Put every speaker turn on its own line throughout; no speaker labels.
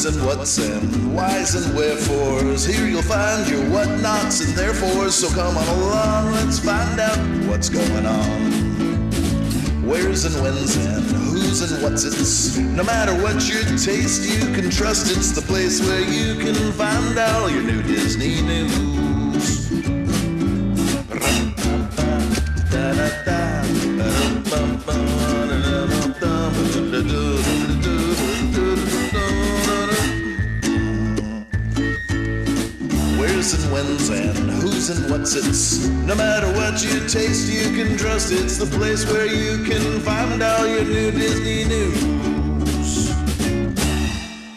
and what's and whys and wherefores. Here you'll find your what-nots and therefores. So come on along, let's find out what's going on. Where's and when's and who's and what's it's. No matter what your taste, you can trust it's the place where you can find all your new Disney news. Where's and when's and who's and what's it's. No matter what you taste, you can trust it's the place where you can find all your new Disney news.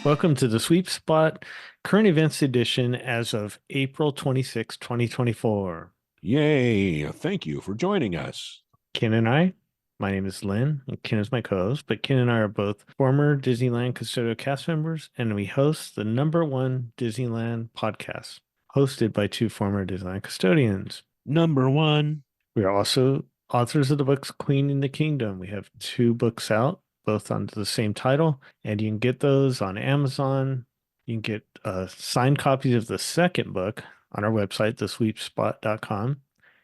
Welcome to the Sweep Spot Current Events Edition as of April 26, 2024.
Yay! Thank you for joining us.
Ken and I, my name is Lynn, and Ken is my co-host, but Ken and I are both former Disneyland Custodial cast members, and we host the #1 Disneyland podcast, hosted by two former Disneyland custodians.
#1.
We are also authors of the books Queen and the Kingdom. We have 2 books out, both under the same title, and you can get those on Amazon. You can get signed copies of the second book on our website, thesweepspot.com.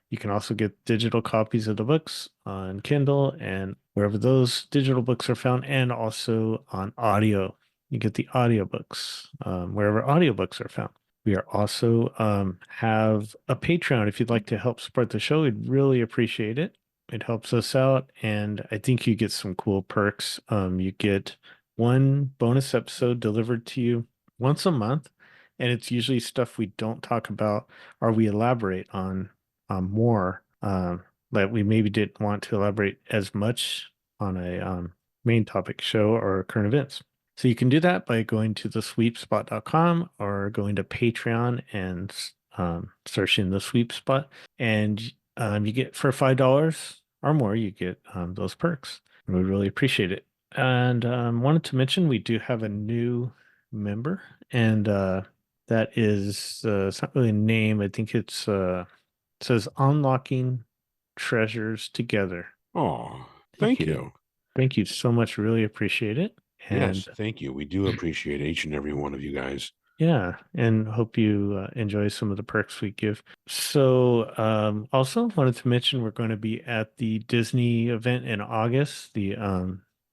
You can also get digital copies of the books on Kindle and wherever those digital books are found, and also on audio. You get the audiobooks wherever audiobooks are found. We are also have a Patreon. If you'd like to help support the show, we'd really appreciate it. It helps us out, and I think you get some cool perks. You get one bonus episode delivered to you once a month, and it's usually stuff we don't talk about or we elaborate on more that we maybe didn't want to elaborate as much on a main topic show or current events. So you can do that by going to thesweepspot.com or going to Patreon and searching the Sweep Spot. And you get, for $5 or more, you get those perks. And we really appreciate it. And wanted to mention we do have a new member, and that is it's not really a name. I think it says Unlocking Treasures Together.
Oh, thank you.
Thank you so much. Really appreciate it. And
yes, thank you. We do appreciate each and every one of you guys.
yeah, and hope you enjoy some of the perks we give. So also wanted to mention we're going to be at the Disney event in August. The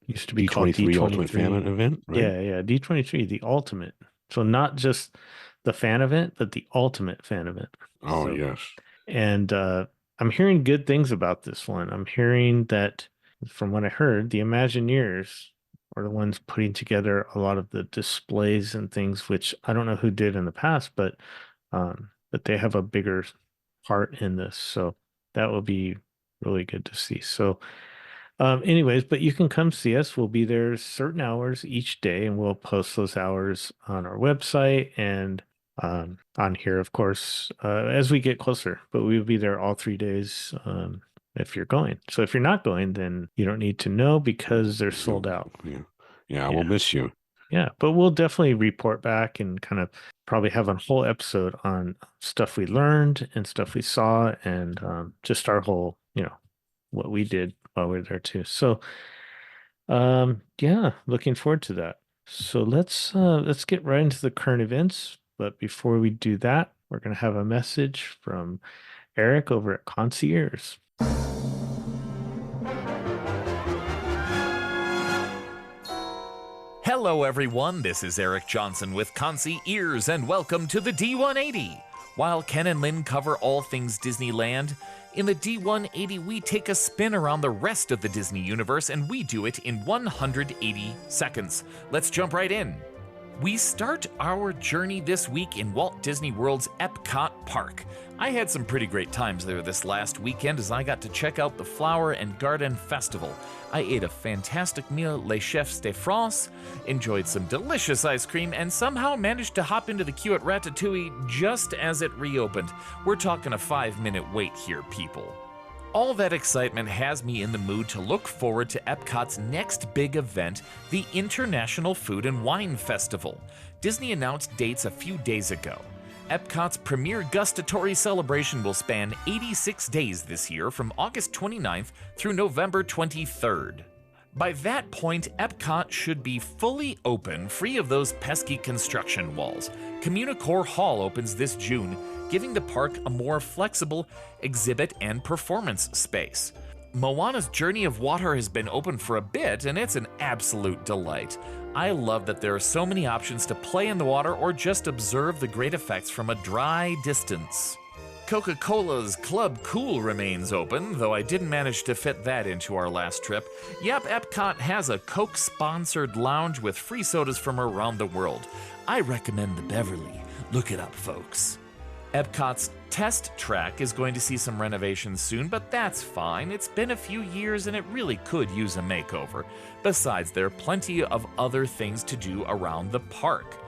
used to be called D23
Ultimate Fan event, right?
Yeah, D23, the ultimate. So not just the fan event, but the ultimate fan event.
Oh, yes.
And I'm hearing good things about this one. I'm hearing that, from what I heard, the Imagineers are the ones putting together a lot of the displays and things, which I don't know who did in the past, but they have a bigger part in this. So that will be really good to see. So anyways, but you can come see us. We'll be there certain hours each day, and we'll post those hours on our website and on here, of course, as we get closer. But we'll be there all 3 days if you're going. So if you're not going, then you don't need to know because they're sold out.
Yeah, we'll miss you.
Yeah, but we'll definitely report back and kind of probably have a whole episode on stuff we learned and stuff we saw, and just our whole, what we did while we were there too. So yeah, looking forward to that. So let's get right into the current events. But before we do that, we're going to have a message from Eric over at Concierge.
Hello everyone, this is Eric Johnson with Concierge, and welcome to the D180. While Ken and Lynn cover all things Disneyland, in the D180 we take a spin around the rest of the Disney universe, and we do it in 180 seconds. Let's jump right in. We start our journey this week in Walt Disney World's Epcot Park. I had some pretty great times there this last weekend as I got to check out the Flower and Garden Festival. I ate a fantastic meal at Les Chefs de France, enjoyed some delicious ice cream, and somehow managed to hop into the queue at Ratatouille just as it reopened. We're talking a 5-minute wait here, people. All that excitement has me in the mood to look forward to Epcot's next big event, the International Food and Wine Festival. Disney announced dates a few days ago. Epcot's premier gustatory celebration will span 86 days this year from August 29th through November 23rd. By that point, Epcot should be fully open, free of those pesky construction walls. Communicore Hall opens this June, giving the park a more flexible exhibit and performance space. Moana's Journey of Water has been open for a bit, and it's an absolute delight. I love that there are so many options to play in the water or just observe the great effects from a dry distance. Coca-Cola's Club Cool remains open, though I didn't manage to fit that into our last trip. Yep, Epcot has a Coke-sponsored lounge with free sodas from around the world. I recommend the Beverly. Look it up, folks. Epcot's test track is going to see some renovations soon, but that's fine. It's been a few years and it really could use a makeover. Besides, there are plenty of other things to do around the park.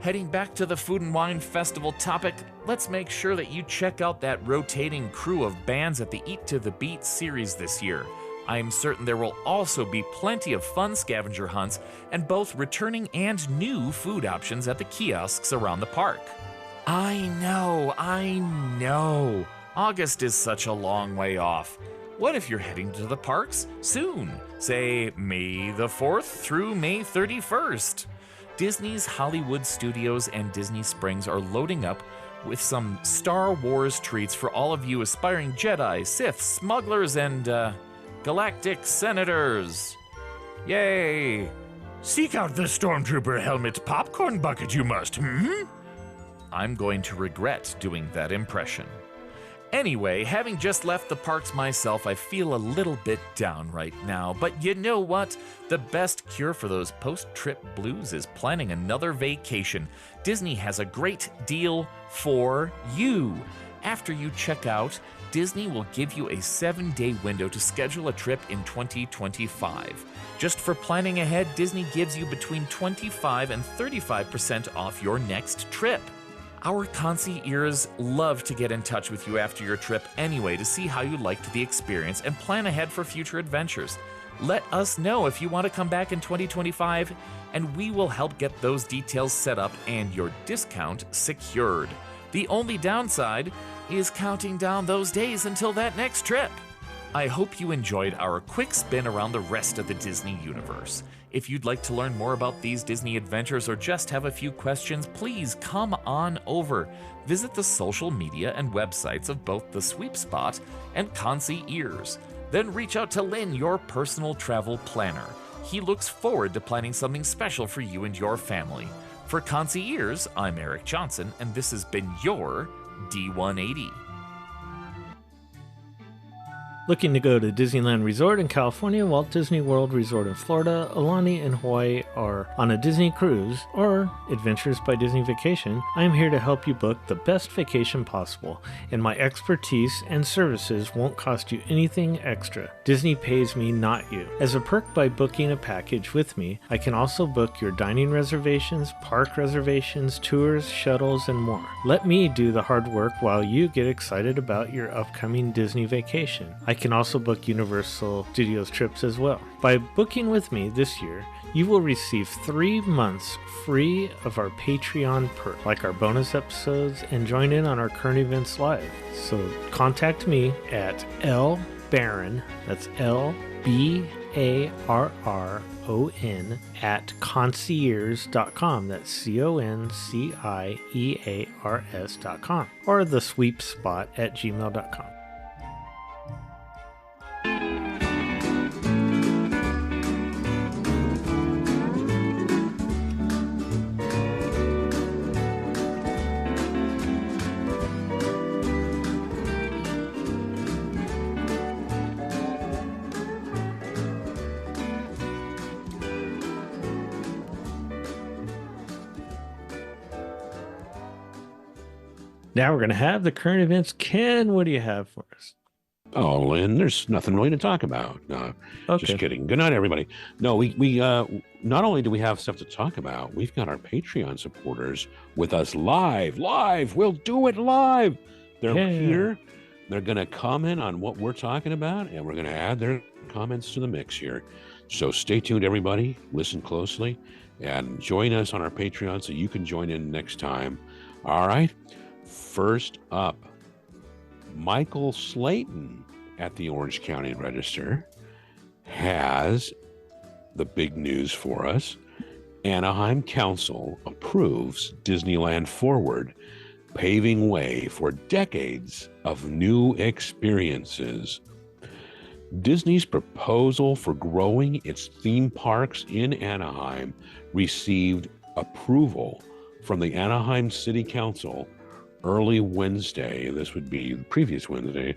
Heading back to the Food and Wine Festival topic, let's make sure that you check out that rotating crew of bands at the Eat to the Beat series this year. I am certain there will also be plenty of fun scavenger hunts and both returning and new food options at the kiosks around the park. I know. August is such a long way off. What if you're heading to the parks soon? Say May the 4th through May 31st. Disney's Hollywood Studios and Disney Springs are loading up with some Star Wars treats for all of you aspiring Jedi, Sith, smugglers, and galactic senators. Yay! Seek out the Stormtrooper helmet popcorn bucket, you must, I'm going to regret doing that impression. Anyway, having just left the parks myself, I feel a little bit down right now. But you know what? The best cure for those post-trip blues is planning another vacation. Disney has a great deal for you. After you check out, Disney will give you a 7-day window to schedule a trip in 2025. Just for planning ahead, Disney gives you between 25 and 35% off your next trip. Our concierges love to get in touch with you after your trip anyway to see how you liked the experience and plan ahead for future adventures. Let us know if you want to come back in 2025, and we will help get those details set up and your discount secured. The only downside is counting down those days until that next trip. I hope you enjoyed our quick spin around the rest of the Disney universe. If you'd like to learn more about these Disney adventures or just have a few questions, please come on over. Visit the social media and websites of both the Sweep Spot and Concierge. Then reach out to Lynn, your personal travel planner. He looks forward to planning something special for you and your family. For Concierge, I'm Eric Johnson, and this has been your D180.
Looking to go to Disneyland Resort in California, Walt Disney World Resort in Florida, Aulani and Hawaii are on a Disney cruise, or Adventures by Disney Vacation, I am here to help you book the best vacation possible, and my expertise and services won't cost you anything extra. Disney pays me, not you. As a perk by booking a package with me, I can also book your dining reservations, park reservations, tours, shuttles, and more. Let me do the hard work while you get excited about your upcoming Disney vacation. I can also book Universal Studios trips as well. By booking with me this year, you will receive 3 months free of our Patreon perk, like our bonus episodes, and join in on our current events live. So contact me at lbarron, that's LBARRON, at concierge.com, that's CONCIEARS.com, or the sweepspot at gmail.com. Now we're going to have the current events. Ken, what do you have for us?
Oh, Lynn, there's nothing really to talk about. No,
Okay.
just kidding. Good night, everybody. No, we not only do we have stuff to talk about, we've got our Patreon supporters with us live. We'll do it live. They're here. They're going to comment on what we're talking about, and we're going to add their comments to the mix here. So stay tuned, everybody. Listen closely and join us on our Patreon so you can join in next time. All right. First up, Michael Slayton at the Orange County Register has the big news for us. Anaheim Council approves Disneyland Forward, paving way for decades of new experiences. Disney's proposal for growing its theme parks in Anaheim received approval from the Anaheim City Council early Wednesday. This would be the previous Wednesday.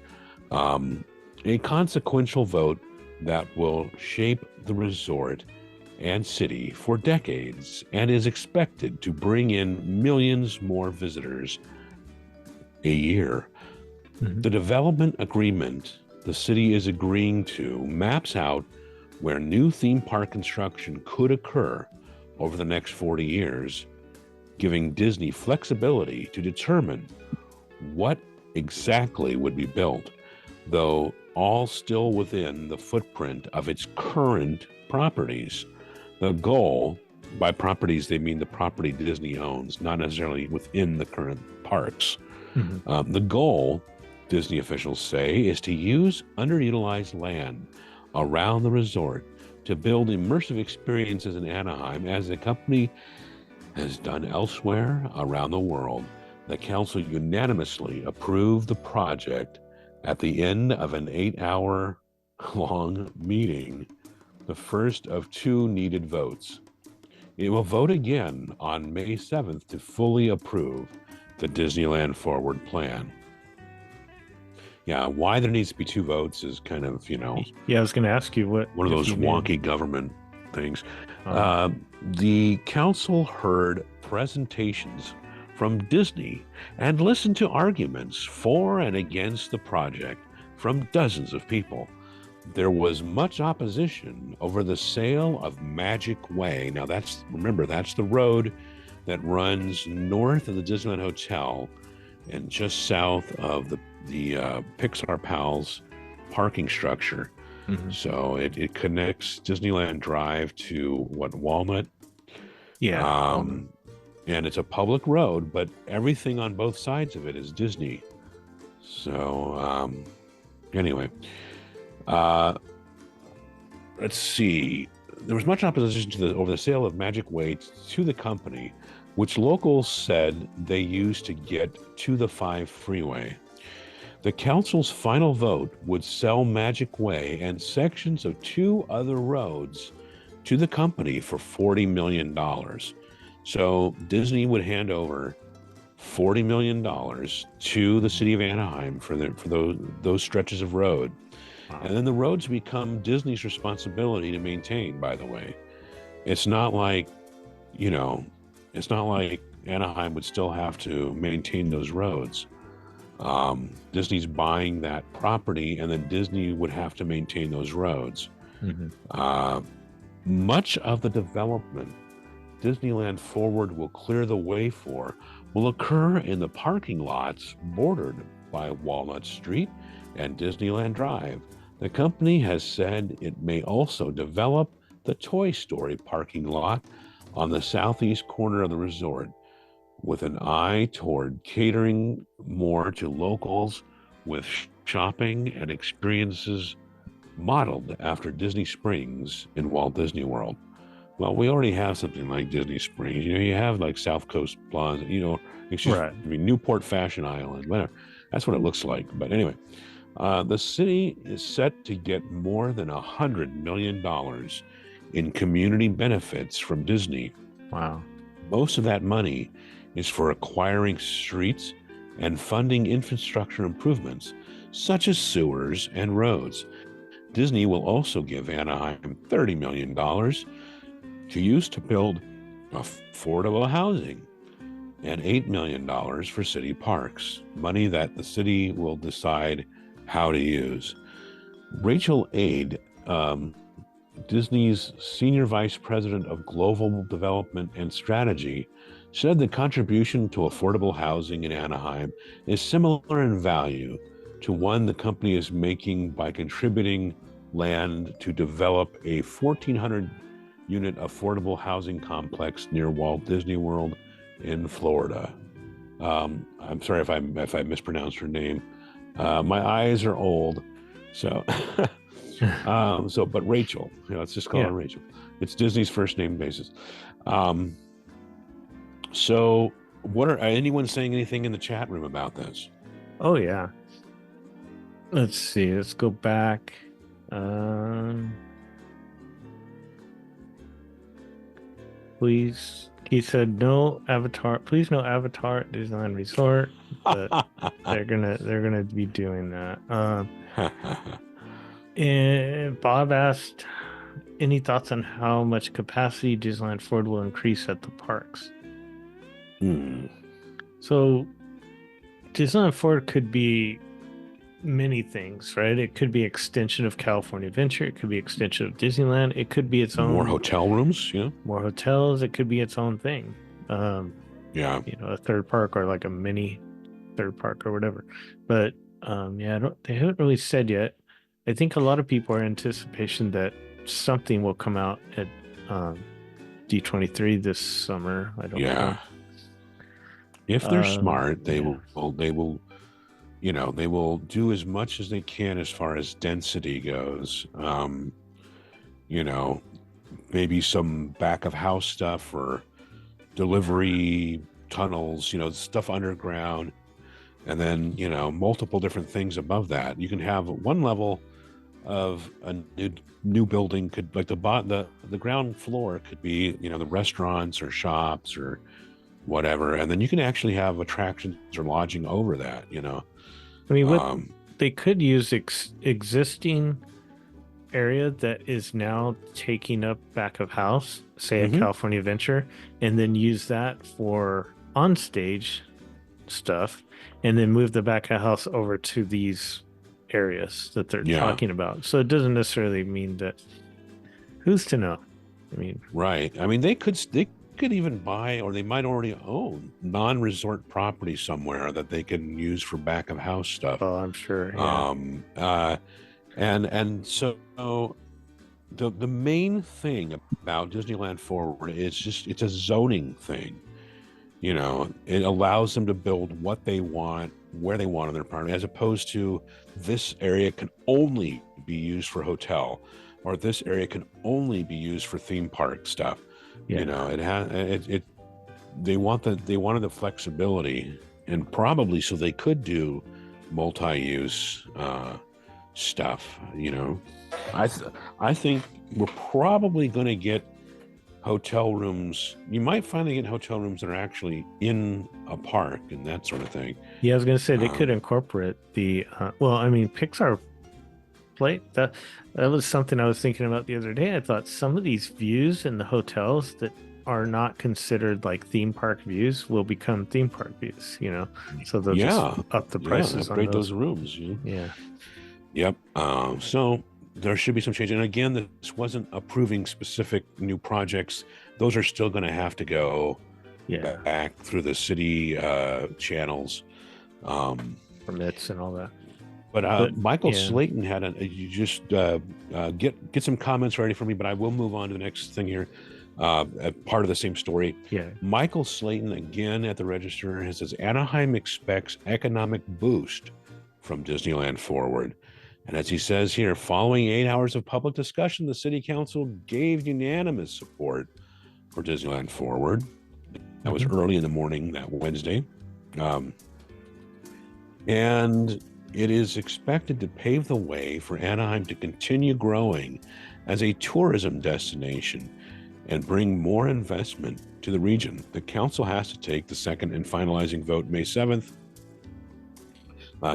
A consequential vote that will shape the resort and city for decades and is expected to bring in millions more visitors a year. The development agreement the city is agreeing to maps out where new theme park construction could occur over the next 40 years, giving Disney flexibility to determine what exactly would be built, though all still within the footprint of its current properties. The goal, by properties, they mean the property Disney owns, not necessarily within the current parks. The goal, Disney officials say, is to use underutilized land around the resort to build immersive experiences in Anaheim, as the company has done elsewhere around the world. The council unanimously approved the project at the end of an 8-hour-long meeting, the first of 2 needed votes. It will vote again on May 7th to fully approve the Disneyland Forward plan. Yeah, why there needs to be 2 votes is kind of,
Yeah, I was going to ask you what.
one of those wonky government things. The council heard presentations from Disney and listened to arguments for and against the project from dozens of people. There was much opposition over the sale of Magic Way. Now remember, that's the road that runs north of the Disneyland Hotel and just south of the Pixar Pals parking structure. So it connects Disneyland Drive to Walnut.
Yeah.
And it's a public road, but everything on both sides of it is Disney. So anyway, let's see. There was much opposition over the sale of Magic Way to the company, which locals said they used to get to the 5 freeway. The council's final vote would sell Magic Way and sections of 2 other roads to the company for $40 million. So Disney would hand over $40 million to the city of Anaheim for those stretches of road. And then the roads become Disney's responsibility to maintain, by the way. It's not like, Anaheim would still have to maintain those roads. Disney's buying that property, and then Disney would have to maintain those roads. Much of the development Disneyland Forward will clear the way for will occur in the parking lots bordered by Walnut Street and Disneyland Drive. The company has said it may also develop the Toy Story parking lot on the southeast corner of the resort, with an eye toward catering more to locals with shopping and experiences modeled after Disney Springs in Walt Disney World. Well, we already have something like Disney Springs. You have like South Coast Plaza, Newport Fashion Island, whatever. That's what it looks like. But anyway, the city is set to get more than $100 million in community benefits from Disney.
Wow.
Most of that money is for acquiring streets and funding infrastructure improvements, such as sewers and roads. Disney will also give Anaheim $30 million to use to build affordable housing and $8 million for city parks, money that the city will decide how to use. Rachel Ade, Disney's Senior Vice President of Global Development and Strategy, said the contribution to affordable housing in Anaheim is similar in value to one the company is making by contributing land to develop a 1,400-unit affordable housing complex near Walt Disney World in Florida. I'm sorry if I mispronounced her name. My eyes are old, so but Rachel, let's just call her Rachel. It's Disney's first name basis. So what are anyone saying anything in the chat room about this?
Oh yeah. Let's see. Let's go back. Please. He said no Avatar. Please no Avatar at Disneyland Resort. But they're gonna be doing that. And Bob asked, any thoughts on how much capacity Disneyland Ford will increase at the parks? So Disneyland Ford could be many things, right? It could be extension of California Adventure. It could be extension of Disneyland. It could be its own
more hotel rooms,
more hotels. It could be its own thing.
Yeah,
a third park or like a mini third park or whatever. But they haven't really said yet. I think a lot of people are in anticipation that something will come out at D23 this summer. I don't know.
If they're smart, they will they will do as much as they can as far as density goes. Maybe some back of house stuff or delivery tunnels, stuff underground, and then multiple different things above that. You can have one level of a new building, could like the ground floor could be the restaurants or shops or whatever, and then you can actually have attractions or lodging over that.
I mean, they could use existing area that is now taking up back of house, say at California Adventure, and then use that for on-stage stuff, and then move the back of house over to these areas that they're talking about. So it doesn't necessarily mean that. Who's to know? I mean,
right. I mean, they could even buy, or they might already own non-resort property somewhere that they can use for back of house stuff.
Oh, I'm sure. Yeah.
And so the main thing about Disneyland Forward is it's a zoning thing. It allows them to build what they want, where they want in their park, as opposed to this area can only be used for hotel, or this area can only be used for theme park stuff. They wanted the flexibility, and probably so they could do multi-use stuff. I think we're probably going to get hotel rooms. You might finally get hotel rooms that are actually in a park and that sort of thing.
Yeah, I was going to say they could incorporate the Pixar plate. That was something I was thinking about the other day. I thought some of these views in the hotels that are not considered like theme park views will become theme park views, so they'll just up the prices
upgrade
on
those rooms.
Yep.
So there should be some change. And again, this wasn't approving specific new projects. Those are still going to have to go back through the city channels.
Permits and all that.
But Michael Slayton had you just get some comments ready for me, but I will move on to the next thing here. Part of the same story.
Yeah.
Michael Slayton, again at the Register, says Anaheim expects economic boost from Disneyland Forward. And as he says here, following 8 hours of public discussion, the city council gave unanimous support for Disneyland Forward. That was early in the morning that Wednesday. And it is expected to pave the way for Anaheim to continue growing as a tourism destination and bring more investment to the region. The council has to take the second and finalizing vote May 7th.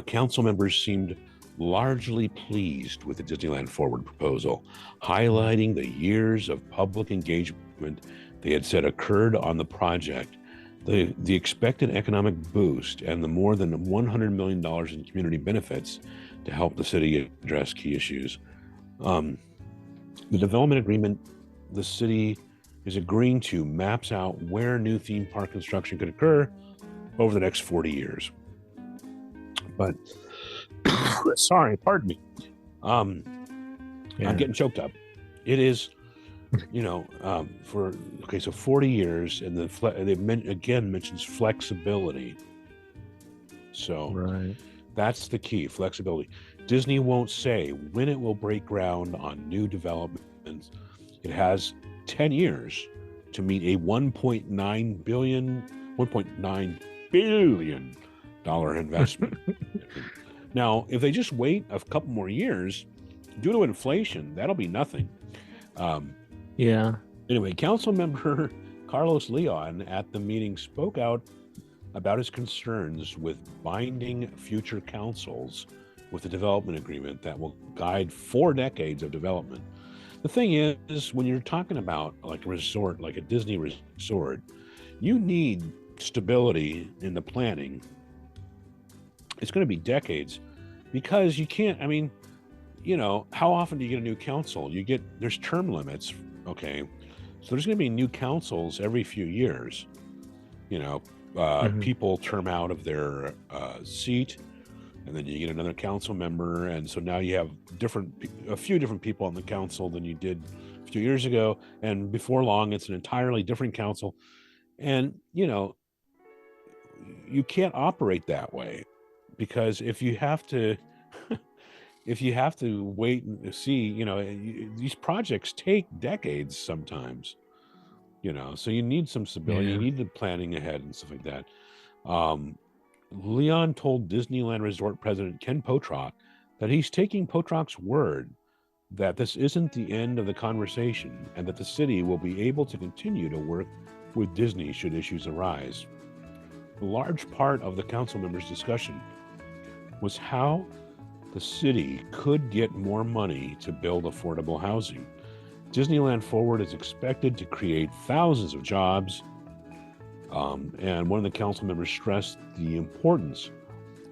Council members seemed largely pleased with the Disneyland Forward proposal, highlighting the years of public engagement they had said occurred on the project, the expected economic boost, and the more than $100 million in community benefits to help the city address key issues. The development agreement the city is agreeing to maps out where new theme park construction could occur over the next 40 years. But sorry, pardon me. I'm getting choked up. It is, so 40 years, and they mentions flexibility. So that's the key, flexibility. Disney won't say when it will break ground on new developments, It has 10 years to meet a $1.9 billion investment. Now, if they just wait a couple more years, due to inflation, that'll be nothing.
Yeah.
Anyway, council member Carlos Leon at the meeting spoke out about his concerns with binding future councils with a development agreement that will guide 4 decades of development. The thing is, when you're talking about like a resort, like a Disney resort, you need stability in the planning. It's going to be decades, because you can't, I mean, you know, how often do you get a new council? There's term limits, okay? So there's going to be new councils every few years. You know, people term out of their seat, and then you get another council member, and so now you have a few different people on the council than you did a few years ago, and before long, it's an entirely different council. And, you know, you can't operate that way, because if you have to wait and see, you know, these projects take decades sometimes, you know, so you need some stability. You need the planning ahead and stuff like that. Leon told Disneyland Resort President Ken Potrock that he's taking Potrock's word that this isn't the end of the conversation, and that the city will be able to continue to work with Disney should issues arise. A large part of the council members' discussion was how the city could get more money to build affordable housing. Disneyland Forward is expected to create thousands of jobs, and one of the council members stressed the importance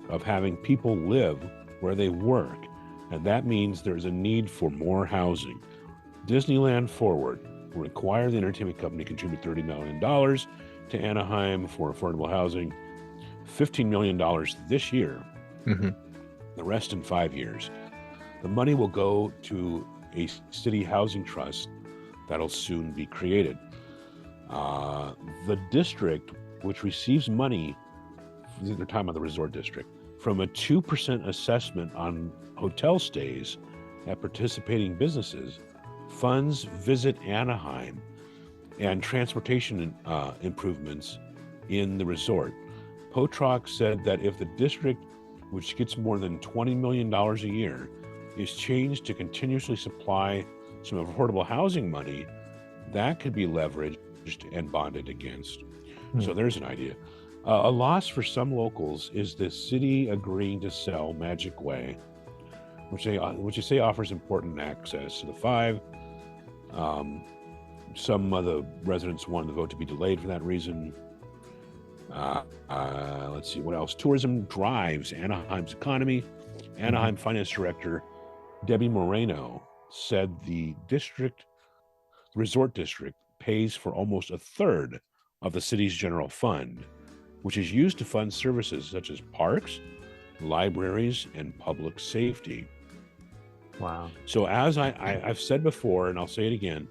of having people live where they work, and that means there's a need for more housing. Disneyland Forward will require the entertainment company to contribute $30 million to Anaheim for affordable housing, $15 million this year, the rest in 5 years. The money will go to a city housing trust that'll soon be created. The district, which receives money, they're talking about the resort district, from a 2% assessment on hotel stays at participating businesses, funds Visit Anaheim and transportation improvements in the resort. Potrock said that if the district, which gets more than $20 million a year, is changed to continuously supply some affordable housing money, that could be leveraged and bonded against. So there's an idea. A loss for some locals is the city agreeing to sell Magic Way, which they say offers important access to the 5. Some of the residents wanted the vote to be delayed for that reason. Let's see what else. Tourism drives Anaheim's economy. Anaheim Finance Director Debbie Moreno said the resort district pays for almost a third of the city's general fund, which is used to fund services such as parks, libraries, and public safety.
Wow.
So as I've said before, and I'll say it again,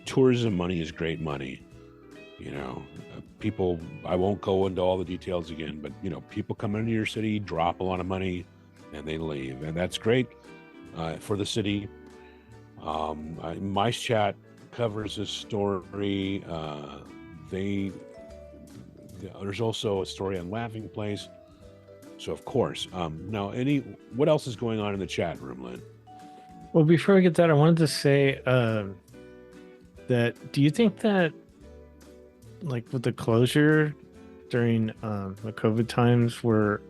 tourism money is great money. You know, people, I won't go into all the details again, but, you know, people come into your city, drop a lot of money, and they leave. And that's great for the city. Mice Chat covers this story. There's also a story on Laughing Place. So, of course, now, what else is going on in the chat room, Lynn?
Well, before we get that, I wanted to say that do you think that, like, with the closure during the COVID times, where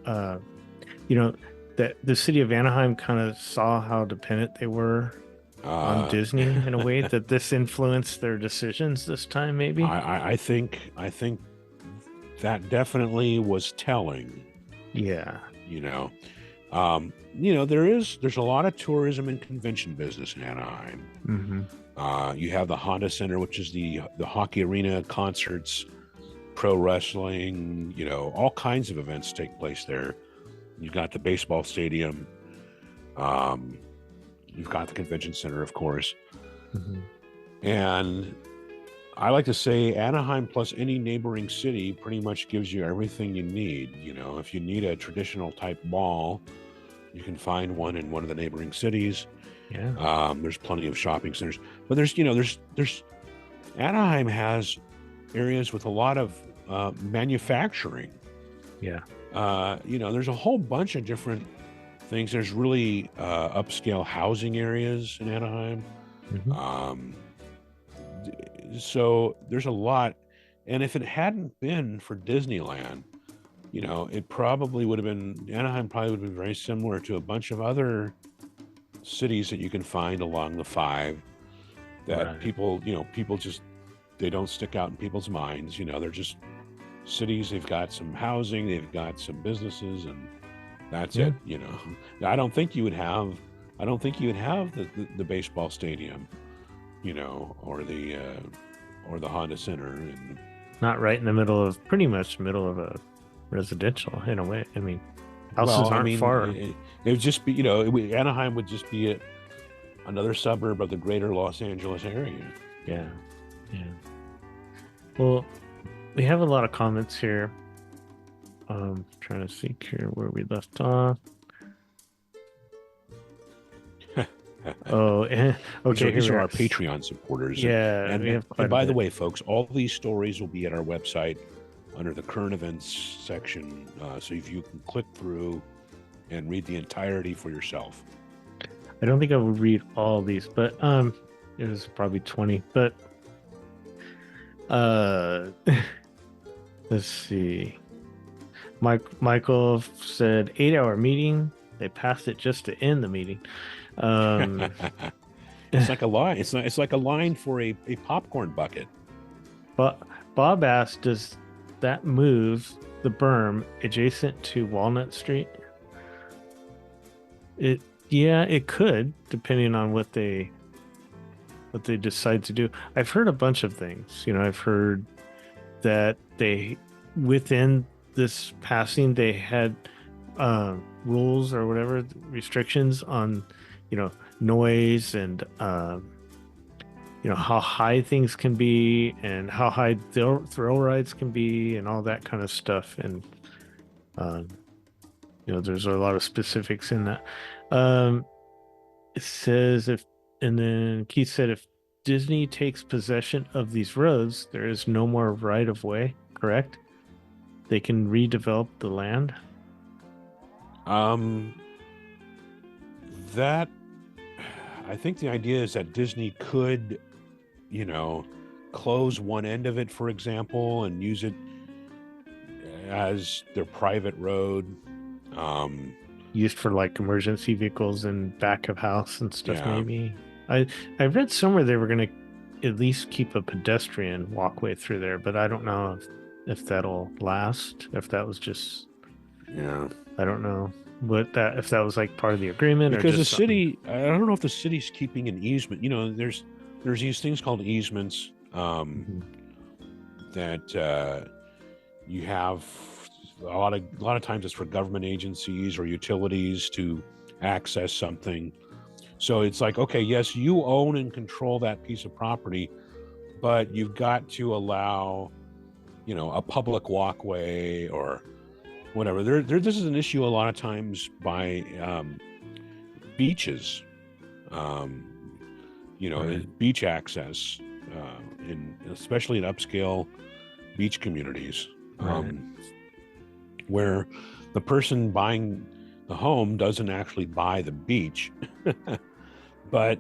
you know, that the city of Anaheim kind of saw how dependent they were on Disney in a way, that this influenced their decisions this time, maybe?
I think that definitely was telling.
Yeah.
You know, there's a lot of tourism and convention business in Anaheim. You have the Honda Center, which is the hockey arena, concerts, pro wrestling, you know, all kinds of events take place there. You've got the baseball stadium. You've got the convention center, of course. And I like to say Anaheim plus any neighboring city pretty much gives you everything you need. You know, if you need a traditional type mall, you can find one in one of the neighboring cities.
Yeah.
There's plenty of shopping centers, but there's Anaheim has areas with a lot of manufacturing.
Yeah.
There's a whole bunch of different things. There's really upscale housing areas in Anaheim.
Mhm.
So there's a lot. And if it hadn't been for Disneyland, it probably would have been, Anaheim probably would have been very similar to a bunch of other cities that you can find along the 5 that
Right.
people just, they don't stick out in people's minds. They're just cities. They've got some housing, they've got some businesses, and that's
Yeah.
it. I don't think you would have the baseball stadium, or the Honda Center. And
Not right in the middle of, pretty much middle of a residential in a way. I mean, houses
well, I
aren't
mean,
far.
it would just be, Anaheim would just be another suburb of the greater Los Angeles area.
Yeah. Yeah. Well, we have a lot of comments here. Trying to see here where we left off. Oh, okay.
These
Here
are
we
our Patreon supporters.
Yeah,
and
we have quite
and
a
by the
bit.
way, folks, all these stories will be at our website under the current events section. So if you can click through and read the entirety for yourself.
I don't think I would read all these, but it was probably 20. But let's see. Michael said 8-hour meeting. They passed it just to end the meeting.
It's like a line. It's like a line for a popcorn bucket.
But Bob asked, does that move the berm adjacent to Walnut Street? It could, depending on what they decide to do. I've heard a bunch of things. I've heard that they, within this passing, they had rules or whatever, restrictions on noise and how high things can be and how high thrill rides can be and all that kind of stuff. And there's a lot of specifics in that. It says and then Keith said, if Disney takes possession of these roads, there is no more right of way, correct? They can redevelop the land.
That, I think the idea is that Disney could, close one end of it, for example, and use it as their private road.
Used for like emergency vehicles and back of house and stuff.
Yeah.
Maybe I read somewhere they were going to at least keep a pedestrian walkway through there, but I don't know if that'll last. If that was just, I don't know if that was like part of the agreement,
because
or just
the city, I don't know if the city's keeping an easement. There's these things called easements that you have. A lot of times it's for government agencies or utilities to access something. So it's like, okay, yes, you own and control that piece of property, but you've got to allow, a public walkway or whatever. This is an issue a lot of times by beaches,
Right.
beach access, especially in upscale beach communities.
Right.
Where the person buying the home doesn't actually buy the beach, but,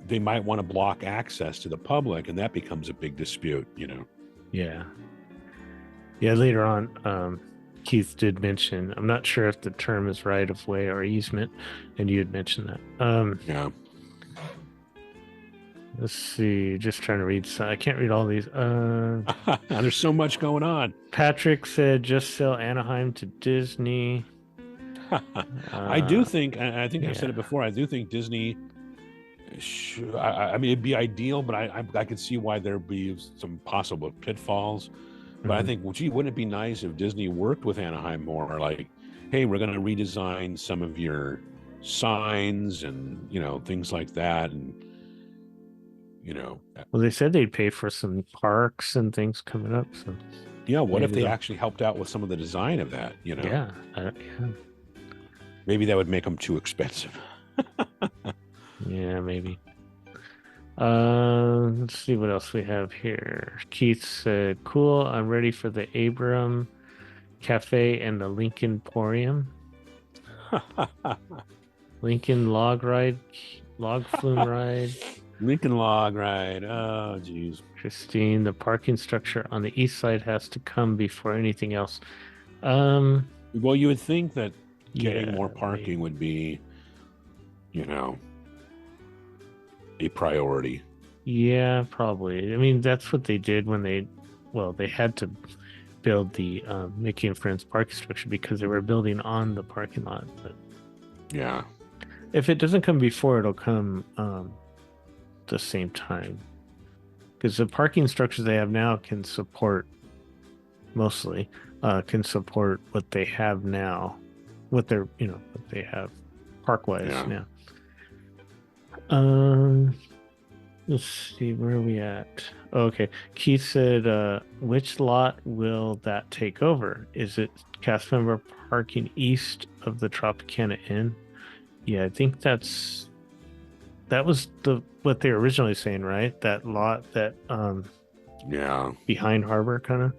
they might want to block access to the public, and that becomes a big dispute,
Yeah. Later on, Keith did mention, I'm not sure if the term is right of way or easement, and you had mentioned that.
Yeah.
Let's see, just trying to read. I can't read all these.
There's so much going on.
Patrick said, just sell Anaheim to Disney.
I do think, I think I've said
yeah.
it before, I do think Disney, I mean, it'd be ideal, but I could see why there'd be some possible pitfalls. But I think, well, gee, wouldn't it be nice if Disney worked with Anaheim more? Like, hey, we're going to redesign some of your signs and, things like that. And,
Well, they said they'd pay for some parks and things coming up. So
yeah, what if
maybe
they
they'll-
actually helped out with some of the design of that?
Yeah.
Maybe that would make them too expensive.
Yeah, maybe. Let's see what else we have here. Keith said, "Cool. I'm ready for the Abram Cafe and the Lincoln Porium. Lincoln log flume ride.
Lincoln log ride. Oh, geez.
Christine, the parking structure on the east side has to come before anything else. Um,
Well, you would think that getting
yeah,
more parking would be, a priority.
yeah, probably. I mean, that's what they did when they had to build the Mickey and Friends parking structure because they were building on the parking lot. But
Yeah.
if it doesn't come before, it'll come the same time. Because the parking structures they have now can support what they have now, what they have park-wise
Yeah.
now. Let's see, where are we at? Okay. Keith said, which lot will that take over? Is it cast member parking east of the Tropicana Inn? Yeah, I think that was what they were originally saying, right? That lot that
Yeah.
behind Harbor kind of.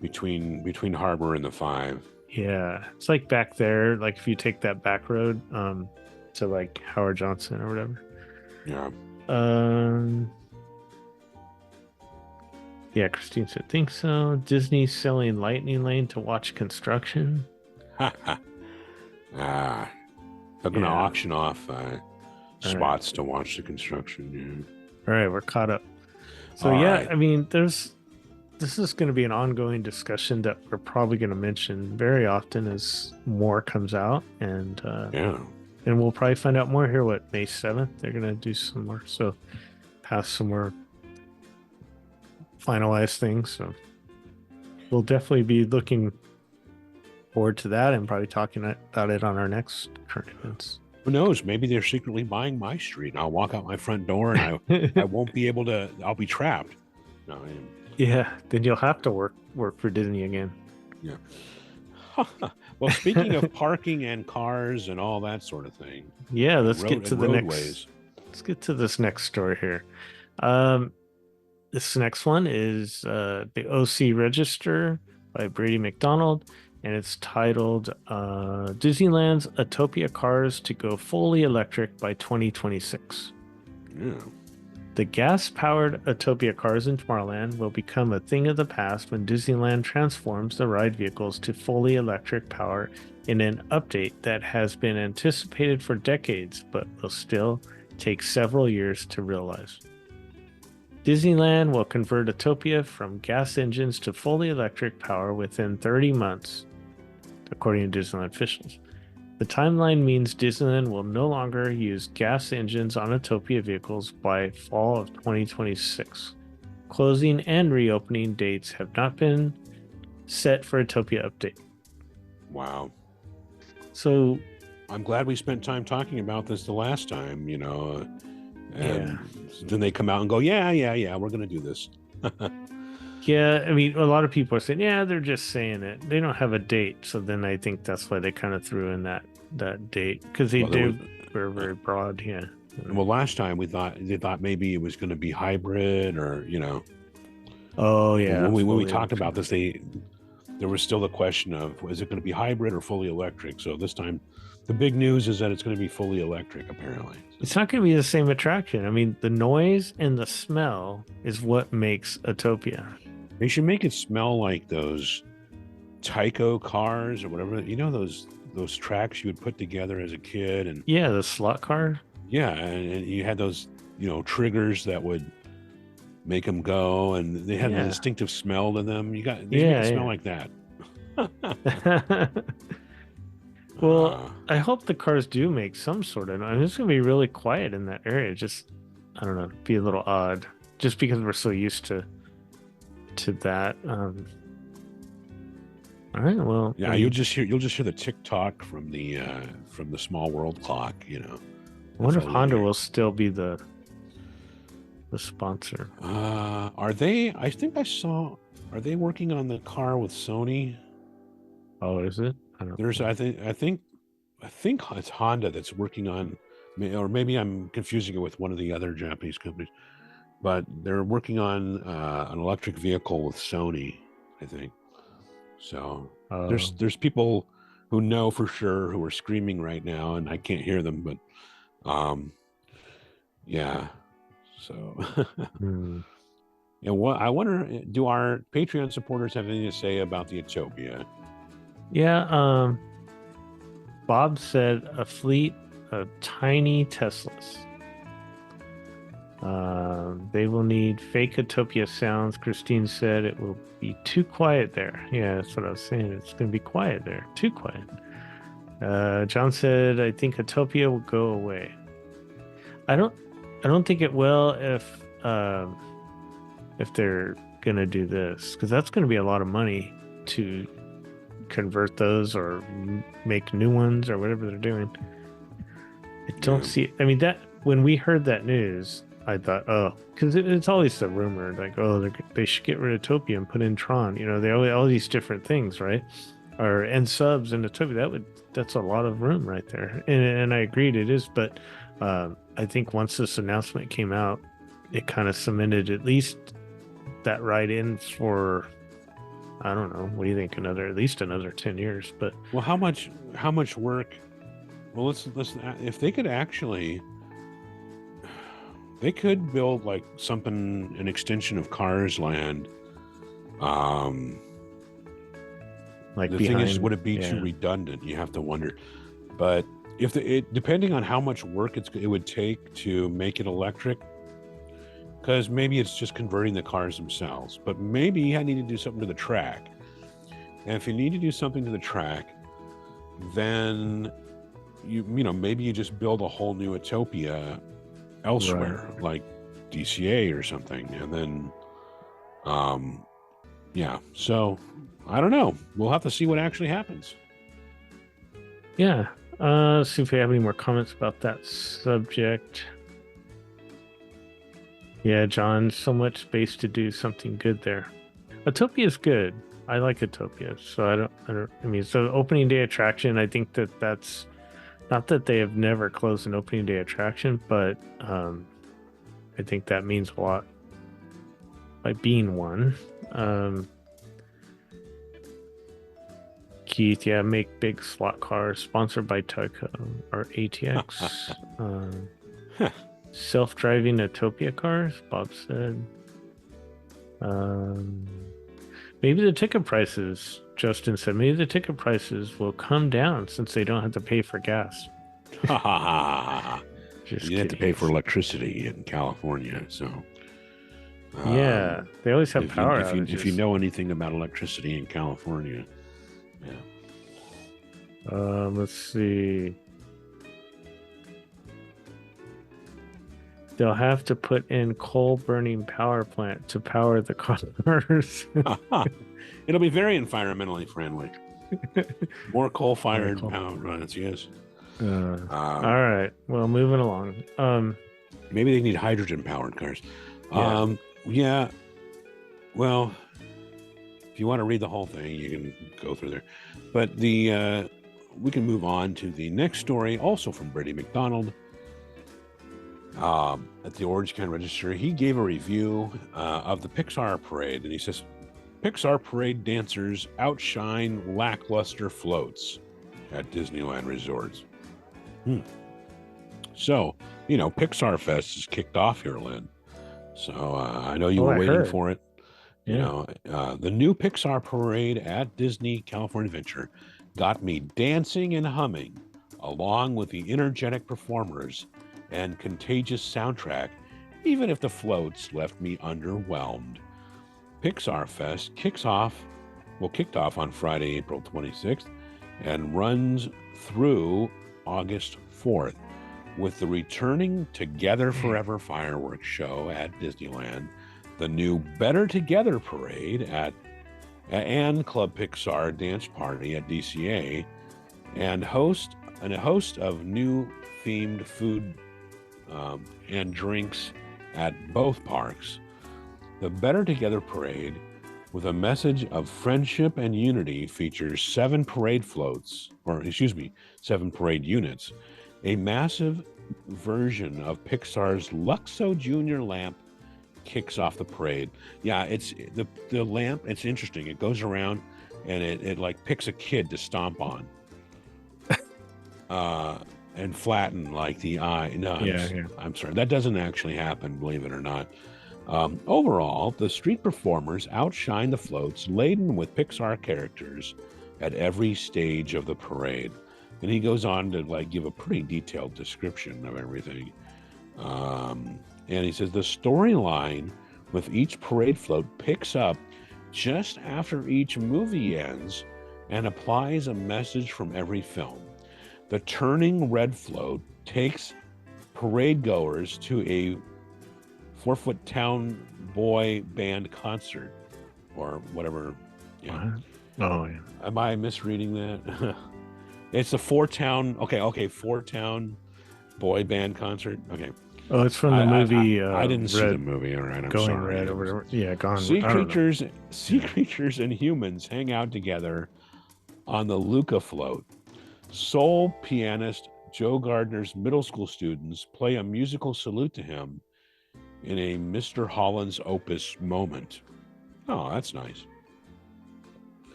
Between Harbor and the 5.
Yeah. It's like back there, like if you take that back road to like Howard Johnson or whatever.
Yeah.
Yeah, Christine said, think so. Disney selling Lightning Lane to watch construction.
They're going to auction off spots to watch the construction.
All right, we're caught up. So
All right.
I mean, this is going to be an ongoing discussion that we're probably going to mention very often as more comes out, and and we'll probably find out more here. May 7th they're going to do some more, so pass some more finalized things. So we'll definitely be looking forward to that and probably talking about it on our next current events.
Who knows? Maybe they're secretly buying my street, and I'll walk out my front door, and I won't be able to. I'll be trapped. No.
Yeah, then you'll have to work for Disney again.
Yeah. Well, speaking of parking and cars and all that sort of thing.
Yeah, let's get to
roadways.
Let's get to this next story here. This next one is the OC Register by Brady McDonald, and it's titled Disneyland's Autopia cars to go fully electric by 2026.
Yeah.
The gas-powered Autopia cars in Tomorrowland will become a thing of the past when Disneyland transforms the ride vehicles to fully electric power in an update that has been anticipated for decades, but will still take several years to realize. Disneyland will convert Autopia from gas engines to fully electric power within 30 months, according to Disneyland officials. The timeline means Disneyland will no longer use gas engines on Autopia vehicles by fall of 2026. Closing and reopening dates have not been set for Autopia update.
Wow.
So
I'm glad we spent time talking about this the last time, and then they come out and go, yeah, we're going to do this.
Yeah, I mean, a lot of people are saying, yeah, they're just saying it. They don't have a date. So then I think that's why they kind of threw in that date, because they were very broad. Yeah.
Well, last time they thought maybe it was going to be hybrid or,
Oh, yeah.
When we talked about this, there was still the question of, is it going to be hybrid or fully electric? So this time, the big news is that it's going to be fully electric, apparently.
It's not going to be the same attraction. I mean, the noise and the smell is what makes Autopia.
They should make it smell like those Tyco cars or whatever. Those tracks you would put together as a kid, and
yeah, the slot car.
Yeah, and you had those, triggers that would make them go, and they had a distinctive smell to them. They should make it smell like that.
Well, I hope the cars do make some sort of. I mean, it's going to be really quiet in that area. Just, I don't know, be a little odd, just because we're so used to that. All right. Well,
yeah, you'll just hear the tick-tock from the Small World clock. I
wonder if Honda will still be the sponsor.
Are they? I think I saw. Are they working on the car with Sony?
Oh, is it? I don't know.
I think I think it's Honda that's working on, or maybe I'm confusing it with one of the other Japanese companies, but they're working on an electric vehicle with Sony, I think. So there's people who know for sure who are screaming right now, and I can't hear them, but yeah. So and what I wonder, do our Patreon supporters have anything to say about the Utopia?
Yeah, Bob said a fleet of tiny Teslas. They will need fake Utopia sounds. Christine said it will be too quiet there. Yeah, that's what I was saying. It's going to be quiet there. Too quiet. John said, I think Utopia will go away. I don't think it will if they're going to do this, because that's going to be a lot of money to convert those or make new ones or whatever they're doing. I don't see. I mean, that when we heard that news, I thought, oh, because it's always the rumor, like, oh, they should get rid of Utopia and put in Tron. You know, they all these different things, right? And subs in Utopia. That's a lot of room right there. And I agreed it is, but I think once this announcement came out, it kind of cemented at least that right in for, I don't know, what do you think? At least another 10 years. But
well, how much work? Well, let's if they could actually. They could build like something, an extension of Cars Land.
Like
the thing is, would it be too redundant? You have to wonder. But if depending on how much work it would take to make it electric, because maybe it's just converting the cars themselves. But maybe I need to do something to the track. And if you need to do something to the track, then you know maybe you just build a whole new Utopia elsewhere, right, like DCA or something, and then so I don't know, we'll have to see what actually happens.
See if we have any more comments about that subject. John, so much space to do something good there. Utopia is good. I like Utopia, so I mean, so opening day attraction, I think that's not that they have never closed an opening day attraction, but I think that means a lot by being one. Keith, make big slot cars sponsored by Topical or ATX. Self-driving Utopia cars, Bob said. Maybe the ticket prices, Justin said, maybe the ticket prices will come down since they don't have to pay for gas.
You have to pay for electricity in California, so
they always have power outages.
If you know anything about electricity in California,
let's see. They'll have to put in coal-burning power plant to power the cars.
It'll be very environmentally friendly. More coal-fired power plants, yes.
All right. Well, moving along.
Maybe they need hydrogen-powered cars. Well, if you want to read the whole thing, you can go through there. But we can move on to the next story, also from Brady McDonald. At the Orange County Register, he gave a review of the Pixar Parade, and he says, Pixar Parade dancers outshine lackluster floats at Disneyland Resorts. So, Pixar Fest is kicked off here, Lynn. So I know you were waiting for it. The new Pixar Parade at Disney California Adventure got me dancing and humming, along with the energetic performers and contagious soundtrack, even if the floats left me underwhelmed. Pixar Fest kicked off on Friday, April 26th, and runs through August 4th, with the returning Together Forever fireworks show at Disneyland, the new Better Together Parade and Club Pixar dance party at DCA, and a host of new themed food and drinks at both parks. The Better Together Parade with a message of friendship and unity, features 7 parade floats, 7 parade units. A massive version of Pixar's Luxo Junior lamp kicks off the parade. Yeah, it's the lamp. It's interesting. It goes around and it like picks a kid to stomp on, and flatten like the eye. No, I'm sorry. That doesn't actually happen, believe it or not. Overall, the street performers outshine the floats laden with Pixar characters at every stage of the parade. And he goes on to like give a pretty detailed description of everything. And he says the storyline with each parade float picks up just after each movie ends and applies a message from every film. The turning red float takes parade goers to a 4-foot town boy band concert or whatever. Yeah.
Oh, yeah.
Am I misreading that? It's a 4-town boy band concert. Okay.
Oh, it's from the movie.
I didn't see the movie. All right, I'm
Going
sorry.
Red or whatever. Yeah, Gone.
Sea creatures and humans hang out together on the Luca float. Soul pianist Joe Gardner's middle school students play a musical salute to him in a Mr. Holland's Opus moment. Oh, that's nice.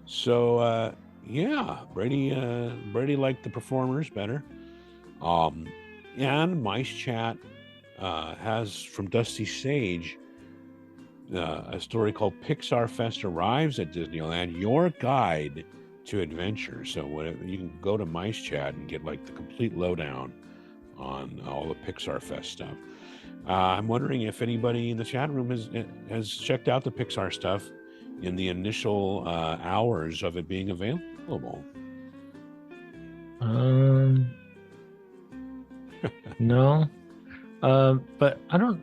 So, yeah, Brady liked the performers better. And Mice Chat has from Dusty Sage a story called Pixar Fest Arrives at Disneyland, your guide to adventure. So you can go to Mice Chat and get like the complete lowdown on all the Pixar Fest stuff. I'm wondering if anybody in the chat room has checked out the Pixar stuff in the initial hours of it being available.
No, but I don't.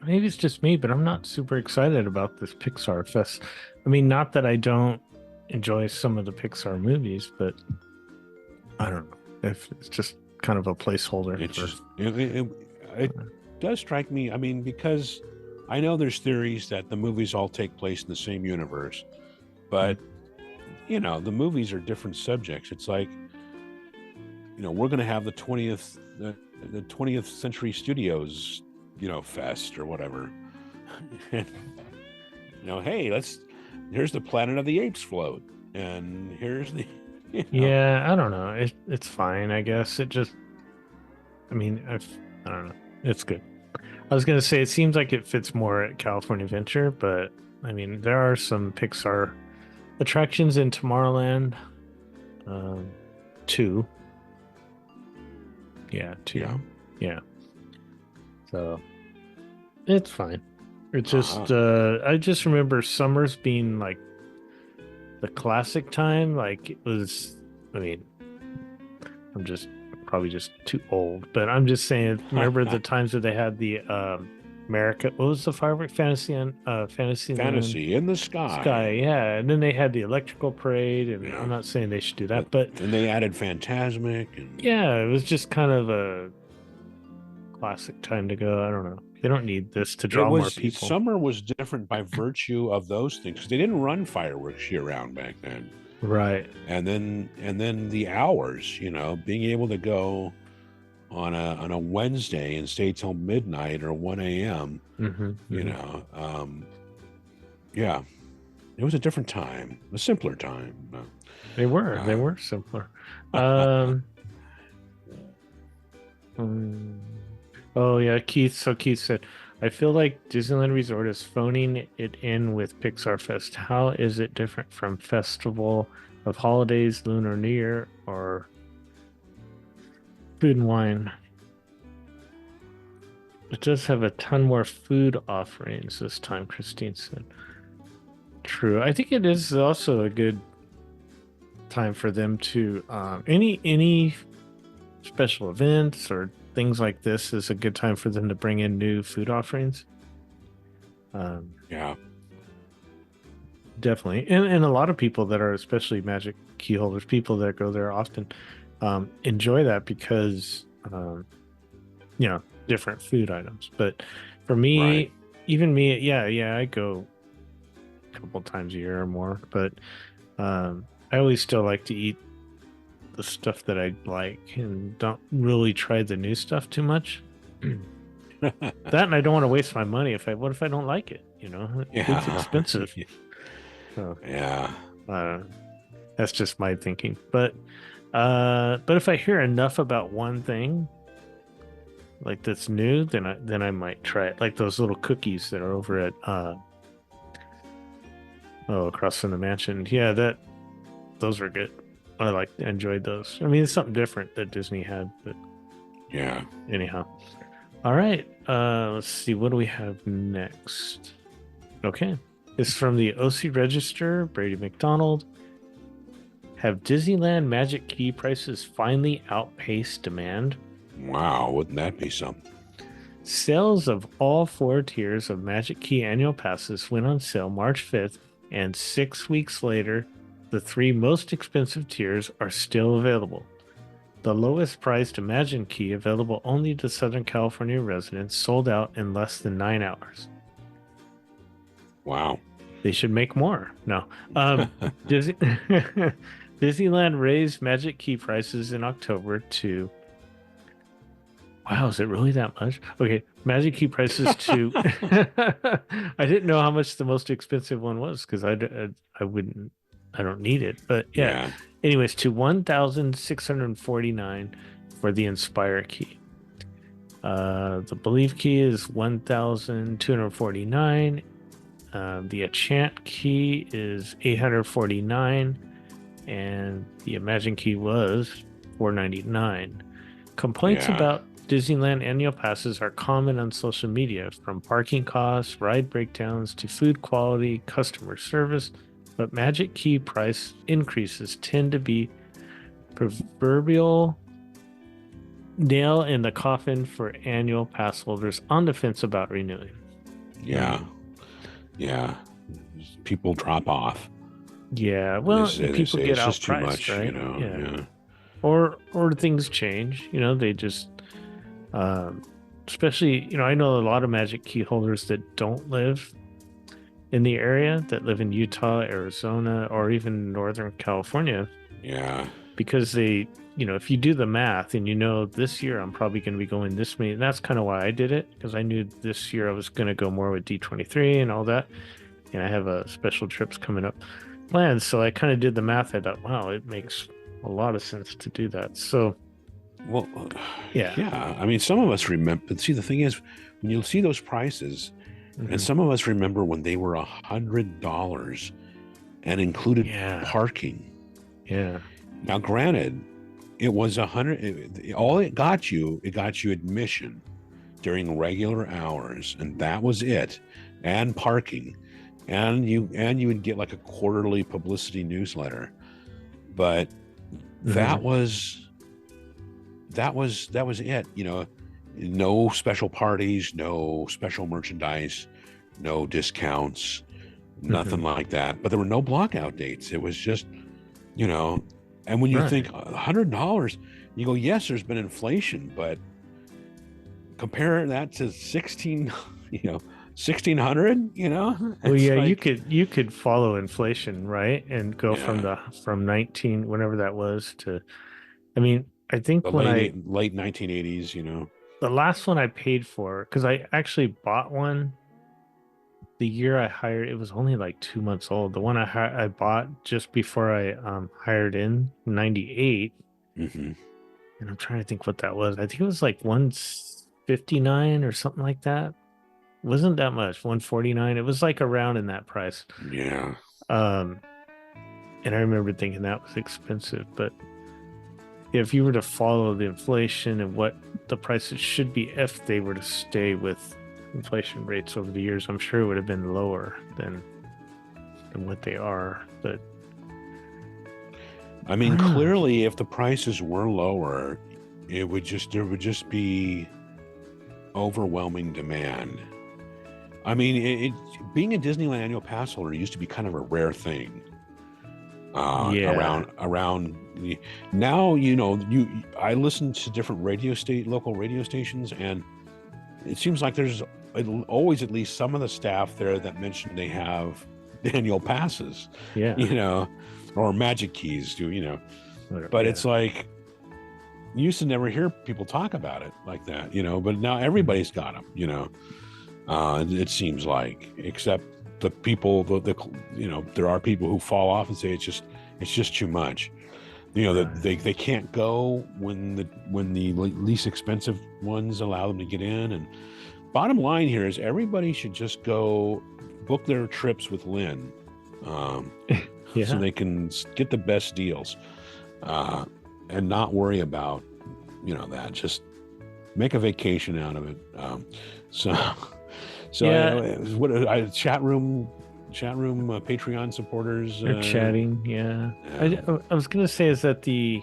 Maybe it's just me, but I'm not super excited about this Pixar Fest. I mean, not that I don't enjoy some of the Pixar movies, but I don't know if it's just kind of a placeholder.
It does strike me. I mean, because I know there's theories that the movies all take place in the same universe, but you know, the movies are different subjects. It's like, you know, we're going to have the 20th Century Studios, you know, fest or whatever. And, you know, hey, here's the Planet of the Apes float, and here's the. You know.
Yeah, I don't know. It's fine, I guess. I mean, I don't know. It's good. I was gonna say it seems like it fits more at California Adventure, but I mean, there are some Pixar attractions in Tomorrowland. 2. Yeah, 2. Yeah. So it's fine. It's just I just remember summers being like the classic time. Like it was, I mean, I'm just probably just too old, but I'm just saying, remember the times that they had the America, what was the firework fantasy in the sky? Yeah. And then they had the electrical parade, and I'm not saying they should do that, but
and they added Phantasmic
yeah, it was just kind of a classic time to go. I don't know. They don't need this to draw more people.
Summer was different by virtue of those things, because they didn't run fireworks year round back then.
Right.
And then the hours, you know, being able to go on a Wednesday and stay till midnight or 1 a.m. You know, yeah, it was a different time, a simpler time.
They were simpler. Oh yeah, Keith. So Keith said, I feel like Disneyland Resort is phoning it in with Pixar Fest. How is it different from Festival of Holidays, Lunar New Year, or Food and Wine? It does have a ton more food offerings this time, Christine said. True. I think it is also a good time for them to any special events or things like this is a good time for them to bring in new food offerings.
Yeah,
definitely. And a lot of people that are especially Magic key holders, people that go there often, enjoy that because, you know, different food items. But for me, even me, yeah, I go couple times a year or more. But I always still like to eat the stuff that I like and don't really try the new stuff too much. That, and I don't want to waste my money. What if I don't like it? It's expensive. So,
Yeah.
that's just my thinking. But if I hear enough about one thing like that's new, then I might try it. Like those little cookies that are over at across from the mansion. Yeah, those are good. I enjoyed those. I mean, it's something different that Disney had, but
Yeah.
anyhow. All right. Let's see. What do we have next? Okay. It's from the OC Register, Brady McDonald. Have Disneyland Magic Key prices finally outpaced demand?
Wow, wouldn't that be something?
Sales of all 4 tiers of Magic Key annual passes went on sale March 5th, and 6 weeks later, the 3 most expensive tiers are still available. The lowest priced Imagine Key, available only to Southern California residents, sold out in less than 9 hours.
Wow.
They should make more. No. Disneyland raised Magic Key prices in October to... Wow, is it really that much? Okay, Magic Key prices to... I didn't know how much the most expensive one was because I don't need it. But yeah. Anyways, to $1,649 for the Inspire Key. The Believe Key is $1,249. The Enchant Key is $849, and the Imagine Key was $499. Complaints about Disneyland annual passes are common on social media, from parking costs, ride breakdowns, to food quality, customer service, but Magic Key price increases tend to be proverbial nail in the coffin for annual pass holders on the fence about renewing.
Yeah. People drop off.
Yeah, well, people get
it's just too
outpriced,
much,
right?
Yeah.
Or things change. They just, especially, I know a lot of Magic Key holders that don't live in the area, that live in Utah, Arizona, or even Northern California.
Yeah.
Because they, if you do the math and this year I'm probably going to be going this many, and that's kind of why I did it, because I knew this year I was going to go more with D23 and all that. And I have special trips coming up planned. So I kind of did the math. I thought, wow, it makes a lot of sense to do that. So,
well,
yeah.
I mean, some of us remember. See, the thing is, when you see those prices, and some of us remember when they were $100 and included parking.
Yeah.
Now, granted, it was $100. All it got you admission during regular hours, and that was it, and parking, and you would get like a quarterly publicity newsletter, but that was it. No special parties, no special merchandise, no discounts, nothing like that. But there were no blockout dates. It was just, and when you think $100, you go, yes, there's been inflation, but compare that to 1,600,
Well, yeah, you could follow inflation, right? And go from 19, whenever that was, to, I mean, I think
late 1980s,
the last one I paid for, because I actually bought one the year I hired. It was only like 2 months old. The one I bought just before I hired in 98. And I'm trying to think what that was. I think it was like 159 or something like that. It wasn't that much, 149. It was like around in that price.
Yeah.
And I remember thinking that was expensive, but if you were to follow the inflation and what the prices should be if they were to stay with inflation rates over the years, I'm sure it would have been lower than what they are. But
I mean, clearly, if the prices were lower, there would just be overwhelming demand. I mean, being a Disneyland annual pass holder used to be kind of a rare thing. Around now, I listen to different local radio stations, and it seems like there's always at least some of the staff there that mention they have annual passes,
Yeah.
you know, or magic keys to, you know. But
Yeah.
it's like, you used to never hear people talk about it like that, you know, but now everybody's got them, you know. It seems like, except the people, the you know, there are people who fall off and say it's just too much. You know, that they can't go when the least expensive ones allow them to get in. And bottom line here is everybody should just go book their trips with Lynn, so they can get the best deals, and not worry about, you know, that. Just make a vacation out of it. So
Yeah.
What chat room Patreon supporters
They're chatting. Yeah. I was gonna say, is that the?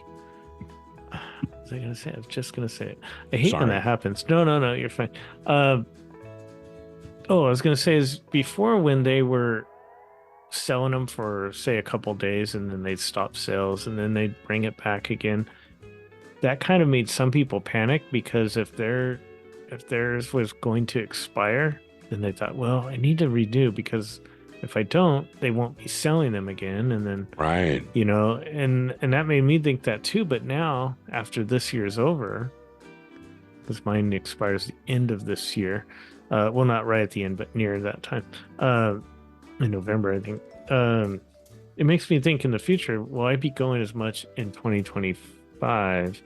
Was I gonna say? I was just gonna say it. I hate when that happens. No, you're fine. I was gonna say is before, when they were selling them for, say, a couple days, and then they'd stop sales, and then they'd bring it back again. That kind of made some people panic, because if theirs was going to expire, then they thought, well, I need to renew, because if I don't, they won't be selling them again. And then,
right,
you know, and that made me think that too. But now, after this year's over, because mine expires the end of this year, well, not right at the end, but near that time, in November, I think. It makes me think, in the future, will I be going as much in 2025?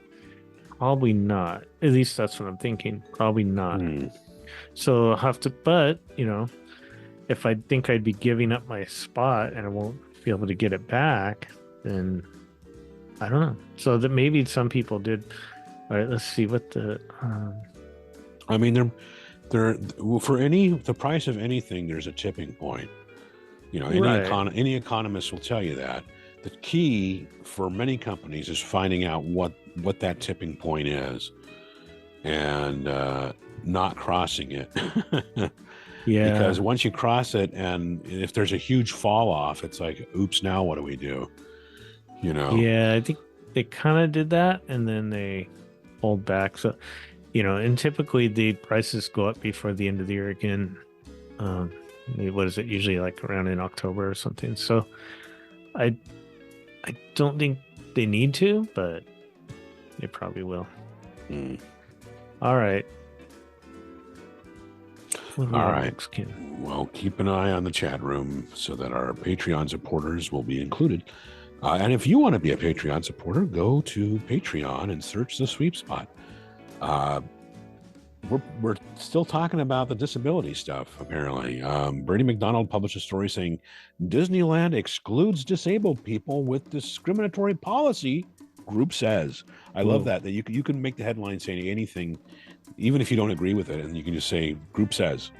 Probably not. At least that's what I'm thinking. Probably not. So I'll have to, but, you know, if I think I'd be giving up my spot and I won't be able to get it back, then I don't know. So that maybe some people did. All right, let's see what the.
I mean, they're for the price of anything, there's a tipping point. You know, any economist will tell you that. The key for many companies is finding out what that tipping point is, and not crossing it.
Yeah.
Because once you cross it, and if there's a huge fall off, it's like, oops, now what do we do? You know?
Yeah, I think they kind of did that, and then they pulled back. So, you know, and typically the prices go up before the end of the year again. What is it? Usually like around in October or something. So I don't think they need to, but they probably will. All right. All right.
Well, keep an eye on the chat room so that our Patreon supporters will be included. And if you want to be a Patreon supporter, go to Patreon and search the sweep spot. We're still talking about the disability stuff, apparently. Brady McDonald published a story saying Disneyland excludes disabled people with discriminatory policy, group says. I love that you can make the headline saying anything, even if you don't agree with it, and you can just say group says,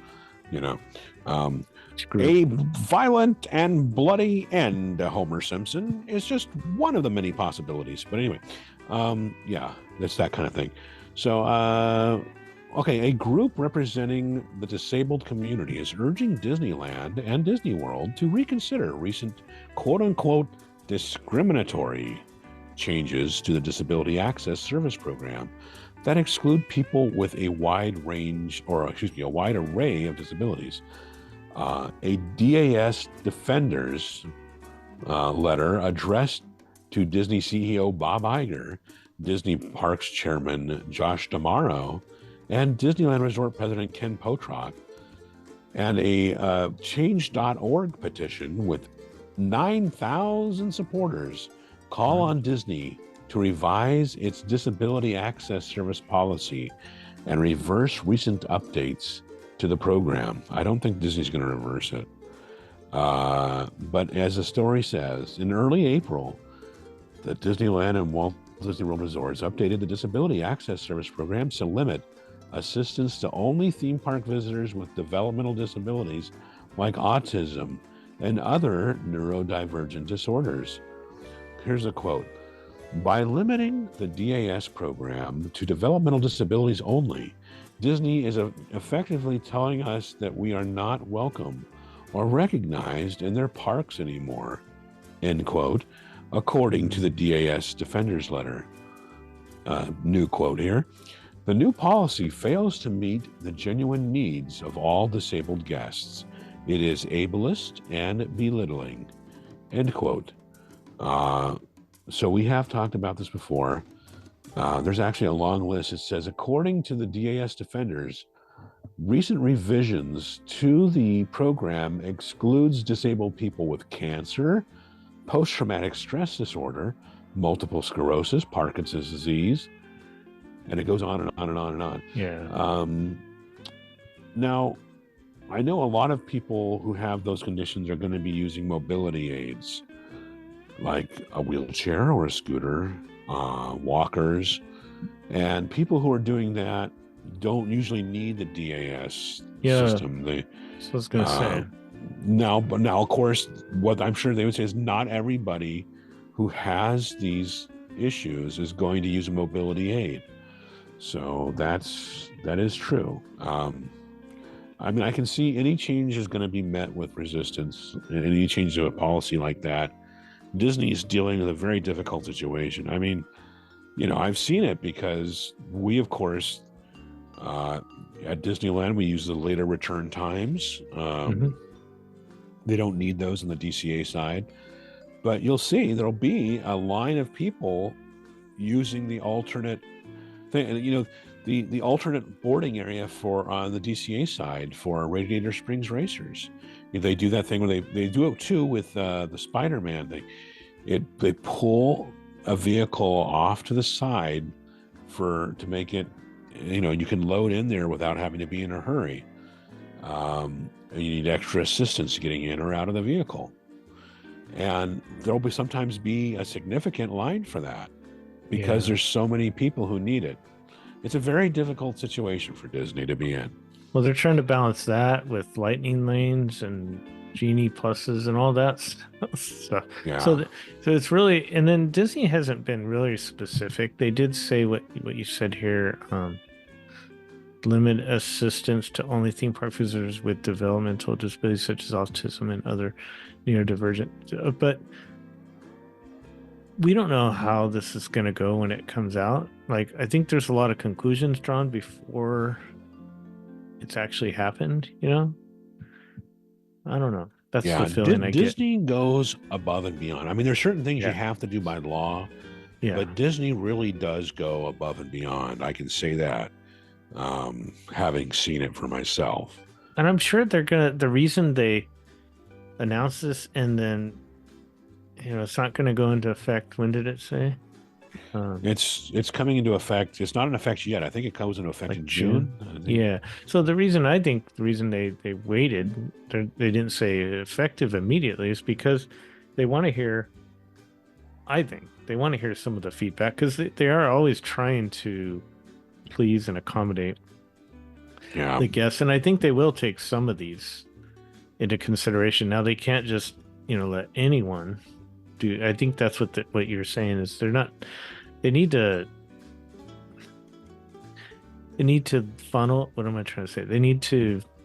you know. A violent and bloody end, Homer Simpson, is just one of the many possibilities. But anyway, yeah, that's that kind of thing. So, okay, a group representing the disabled community is urging Disneyland and Disney World to reconsider recent quote-unquote discriminatory changes to the Disability Access Service Program that exclude people with a wide array of disabilities. A DAS Defenders letter addressed to Disney CEO Bob Iger, Disney Parks Chairman Josh D'Amaro, and Disneyland Resort President Ken Potrock, and a change.org petition with 9,000 supporters call on Disney to revise its disability access service policy and reverse recent updates to the program. I don't think Disney's going to reverse it. But as the story says, in early April, the Disneyland and Walt Disney World Resorts updated the disability access service programs to limit assistance to only theme park visitors with developmental disabilities like autism and other neurodivergent disorders. Here's a quote. By limiting the DAS program to developmental disabilities only, Disney is effectively telling us that we are not welcome or recognized in their parks anymore, end quote, according to the DAS Defenders letter. New quote here. The new policy fails to meet the genuine needs of all disabled guests It is ableist and belittling. End quote. So we have talked about this before. There's actually a long list. It says, according to the DAS defenders, recent revisions to the program excludes disabled people with cancer, post-traumatic stress disorder, multiple sclerosis, Parkinson's disease, and it goes on and on and on and on.
Yeah.
Now, I know a lot of people who have those conditions are going to be using mobility aids, like a wheelchair or a scooter, walkers, and people who are doing that don't usually need the DAS system.
So I was going to say.
Now, of course, what I'm sure they would say is not everybody who has these issues is going to use a mobility aid. So that is true. I mean, I can see any change is going to be met with resistance, and any change to a policy like that. Disney is dealing with a very difficult situation. I mean, I've seen it because we, of course, at Disneyland, we use the later return times. They don't need those on the DCA side, but you'll see there'll be a line of people using the alternate thing. And, the alternate boarding area for on the DCA side for Radiator Springs racers. They do that thing where they do it too with the Spider-Man thing. They pull a vehicle off to the side to make it, you can load in there without having to be in a hurry. You need extra assistance getting in or out of the vehicle. And there'll sometimes be a significant line for that because there's so many people who need it. It's a very difficult situation for Disney to be in.
Well, they're trying to balance that with lightning lanes and Genie pluses and all that stuff.
Yeah.
So it's really, and then Disney hasn't been really specific. They did say what you said here, limit assistance to only theme park visitors with developmental disabilities such as autism and other neurodivergent. But we don't know how this is going to go when it comes out. Like, I think there's a lot of conclusions drawn before it's actually happened, I don't know. That's the feeling I get.
Disney goes above and beyond. I mean, there's certain things you have to do by law, but Disney really does go above and beyond. I can say that, having seen it for myself.
And I'm sure the reason they announced this and then, it's not going to go into effect. When did it say?
It's coming into effect. It's not in effect yet. I think it comes into effect in June.
Yeah. So the reason they waited, they didn't say effective immediately, is because they want to hear. I think they want to hear some of the feedback because they are always trying to please and accommodate the guests, and I think they will take some of these into consideration. Now they can't just let anyone do. I think that's what you're saying is they need to funnel. What am I trying to say?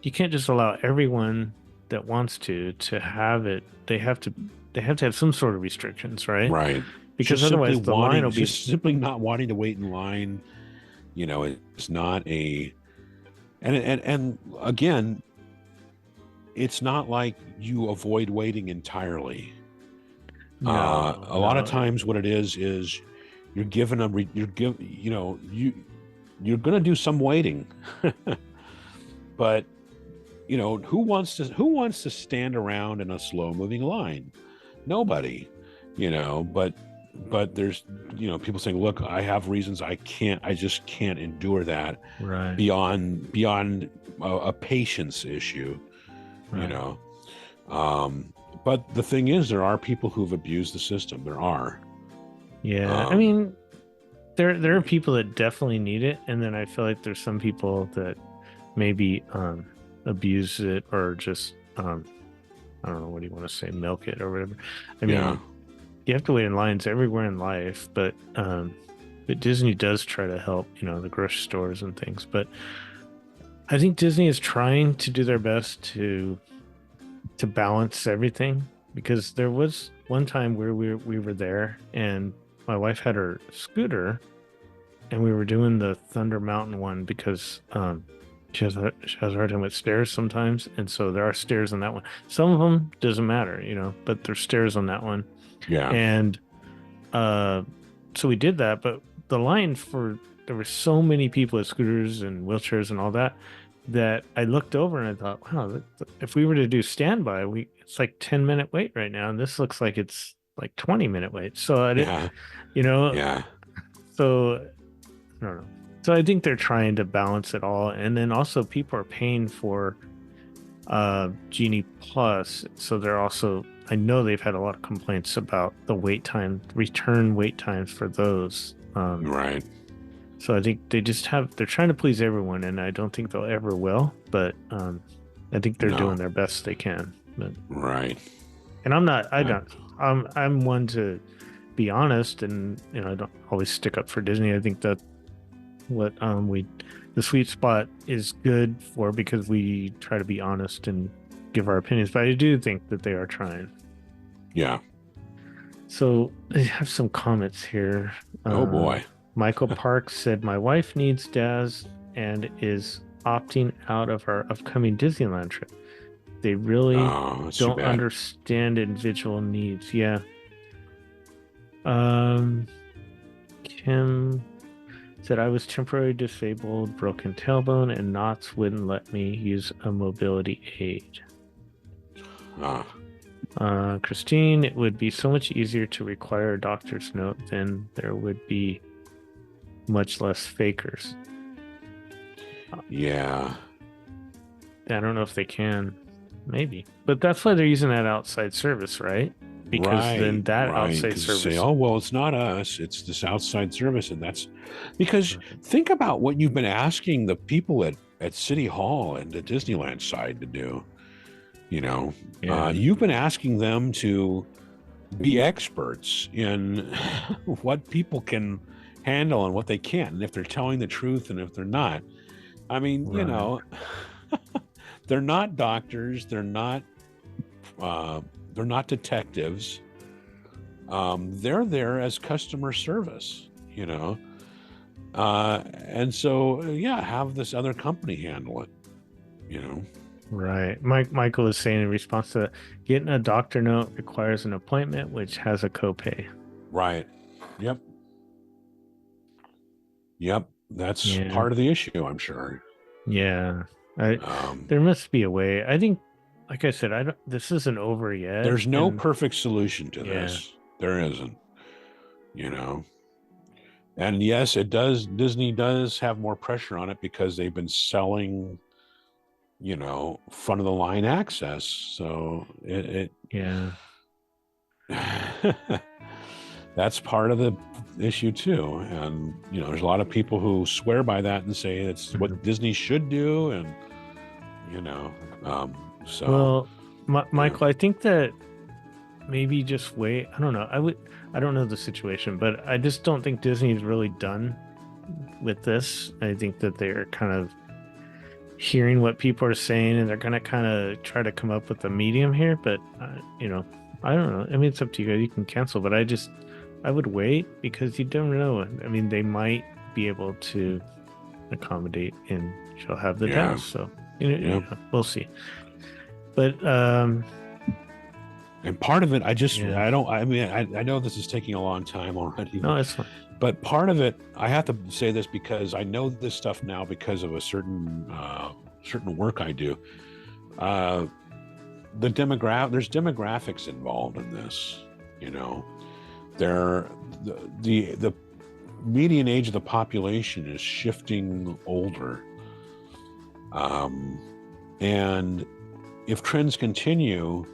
You can't just allow everyone that wants to have it. They have to have some sort of restrictions, right?
Right.
Because just otherwise the line will be
simply not wanting to wait in line. It's not a, and again, it's not like you avoid waiting entirely. A lot of times what it is you're given you're going to do some waiting, but who wants to stand around in a slow moving line? Nobody, but there's, people saying, look, I have reasons I just can't endure that beyond a patience issue, but the thing is, there are people who've abused the system. There are.
Yeah. I mean, there are people that definitely need it. And then I feel like there's some people that maybe abuse it or just, I don't know, what do you want to say, milk it or whatever. I mean, you have to wait in lines everywhere in life, but Disney does try to help, the grocery stores and things. But I think Disney is trying to do their best to balance everything, because there was one time where we were there and my wife had her scooter and we were doing the Thunder Mountain one because She has a hard time with stairs sometimes, and so there are stairs on that one. Some of them doesn't matter, but there's stairs on that one.
Yeah.
And so we did that, but the line there were so many people with scooters and wheelchairs and all that I looked over and I thought, wow, if we were to do standby, it's like 10-minute wait right now, and this looks like it's like 20-minute wait. So I didn't,
Yeah.
So I don't know. So I think they're trying to balance it all, and then also people are paying for Genie Plus, so they're also. I know they've had a lot of complaints about the return wait times for those.
Right.
So I think they're trying to please everyone, and I don't think they'll ever will, but I think they're doing their best they can. But,
right.
And I'm one to be honest, and I don't always stick up for Disney. I think that what the sweet spot is good for, because we try to be honest and give our opinions, but I do think that they are trying.
Yeah.
So I have some comments here.
Oh boy.
Michael Parks said, my wife needs Daz and is opting out of our upcoming Disneyland trip. They really don't understand individual needs. Yeah. Kim said, I was temporarily disabled, broken tailbone, and Knott's wouldn't let me use a mobility aid. Christine, it would be so much easier to require a doctor's note, then there would be much less fakers.
Yeah.
I don't know if they can. Maybe. But that's why they're using that outside service, right? Because then that outside service.
Say, oh, well, it's not us. It's this outside service. And that's because think about what you've been asking the people at City Hall and the Disneyland side to do. You've been asking them to be experts in what people can handle and what they can't, and if they're telling the truth and if they're not. I mean, they're not doctors, they're not detectives. They're there as customer service, and so have this other company handle it.
Right. Michael is saying in response to that, getting a doctor note requires an appointment, which has a copay.
Right. Yep. That's part of the issue, I'm sure.
Yeah. There must be a way. I think, like I said, this isn't over yet.
There's no perfect solution to this. There isn't, And yes, Disney does have more pressure on it because they've been selling front of the line access. So that's part of the issue too. And, there's a lot of people who swear by that and say it's what Disney should do. And,
well, Michael, I think that maybe just wait. I don't know. I don't know the situation, but I just don't think Disney's really done with this. I think that they're kind of hearing what people are saying, and they're going to kind of try to come up with a medium here, but I don't know. I mean, it's up to you guys. You can cancel, but I would wait, because you don't know. I mean, they might be able to accommodate, and she'll have the desk. So, we'll see. But,
and part of it, I know this is taking a long time already.
No, it's fine.
But part of it, I have to say this because I know this stuff now because of a certain work I do. There's demographics involved in this. The median age of the population is shifting older, and if trends continue,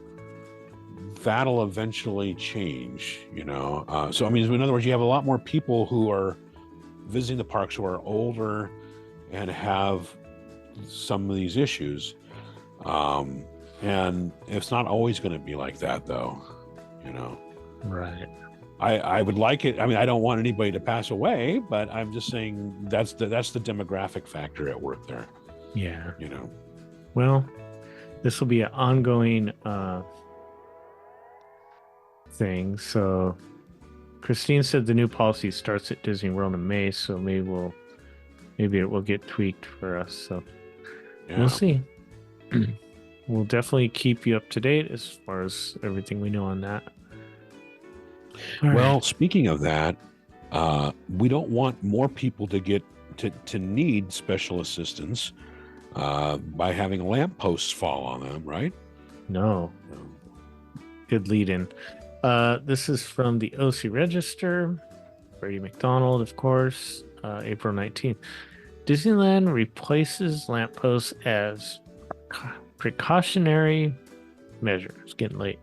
that'll eventually change, so I mean, in other words, you have a lot more people who are visiting the parks who are older and have some of these issues, and it's not always going to be like that, though.
Right.
I would like it. I mean, I don't want anybody to pass away, but I'm just saying that's the demographic factor at work there.
Yeah. Well, this will be an ongoing thing. So Christine said the new policy starts at Disney World in May, so maybe it will get tweaked for us. So
Yeah.
We'll see. We'll definitely keep you up to date as far as everything we know on that. All
Well,
right.
speaking of that, we don't want more people to get to need special assistance by having lampposts fall on them, right?
No. Good lead in. This is from the OC Register. Brady McDonald, of course, April 19th. Disneyland replaces lampposts as precautionary measure. It's getting late.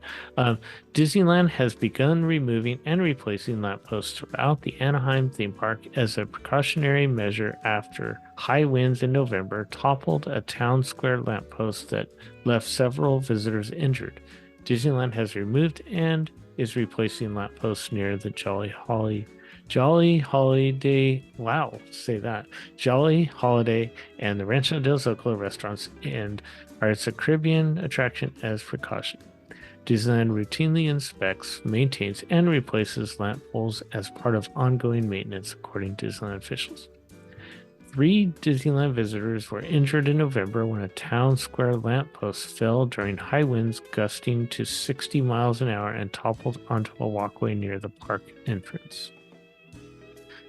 Disneyland has begun removing and replacing lampposts throughout the Anaheim theme park as a precautionary measure after high winds in November toppled a town square lamppost that left several visitors injured. Disneyland has removed and is replacing lampposts near the Jolly Holiday, wow, say that, Jolly Holiday and the Rancho del Zocalo restaurants, and it's a Caribbean attraction as precaution. Disneyland routinely inspects, maintains, and replaces lamp poles as part of ongoing maintenance, according to Disneyland officials. 3 Disneyland visitors were injured in November when a town square lamppost fell during high winds gusting to 60 miles an hour and toppled onto a walkway near the park entrance.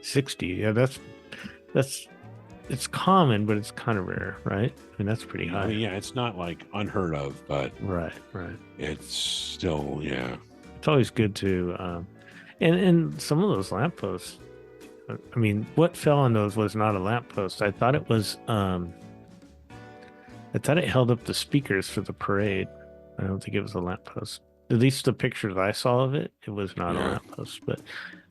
60, yeah, that's it's common, but it's kind of rare, right? I mean, that's pretty high.
I mean, yeah, it's not like unheard of, but
Right.
it's still, yeah.
It's always good to, and some of those lampposts. I mean, what fell on those was not a lamppost. I thought it was, I thought it held up the speakers for the parade. I don't think it was a lamppost. At least the pictures I saw of it, it was not a lamppost. But,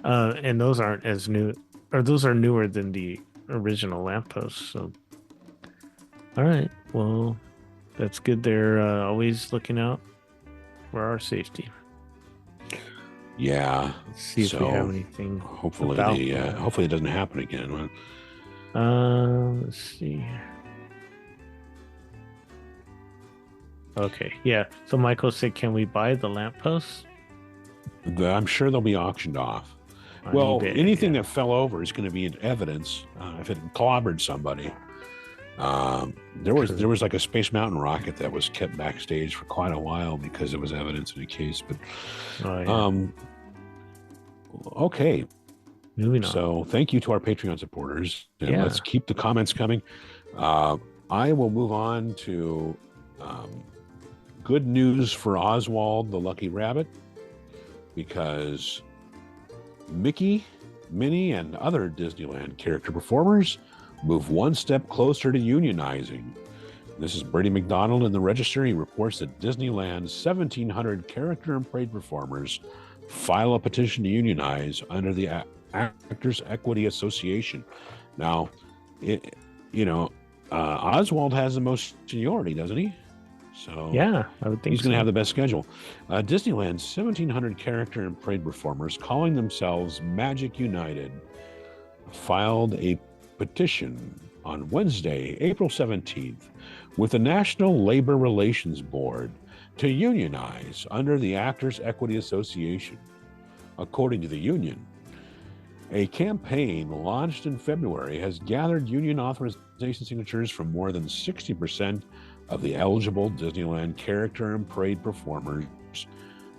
and those aren't as new, or those are newer than the original lampposts. So, all right, well, that's good. They're always looking out for our safety.
Yeah.
Let's see if we have anything.
Hopefully, hopefully it doesn't happen again.
Let's see here. Okay, yeah. So Michael said, "Can we buy the lampposts?"
I'm sure they'll be auctioned off.
On
Well,
eBay,
anything that fell over is going to be in evidence if it clobbered somebody. There was like a Space Mountain rocket that was kept backstage for quite a while because it was evidence in a case. But okay,
moving on.
So thank you to our Patreon supporters, and let's keep the comments coming. I will move on to good news for Oswald the Lucky Rabbit, because Mickey, Minnie, and other Disneyland character performers move one step closer to unionizing. This is Brady McDonald in the Register. He reports that Disneyland's 1,700 character and parade performers file a petition to unionize under the Actors Equity Association. Now, Oswald has the most seniority, doesn't he? So
yeah, I would think
he's going to have the best schedule. Disneyland's 1,700 character and parade performers, calling themselves Magic United, filed a petition on Wednesday, April 17th, with the National Labor Relations Board to unionize under the Actors Equity Association. According to the union, a campaign launched in February has gathered union authorization signatures from more than 60% of the eligible Disneyland character and parade performers,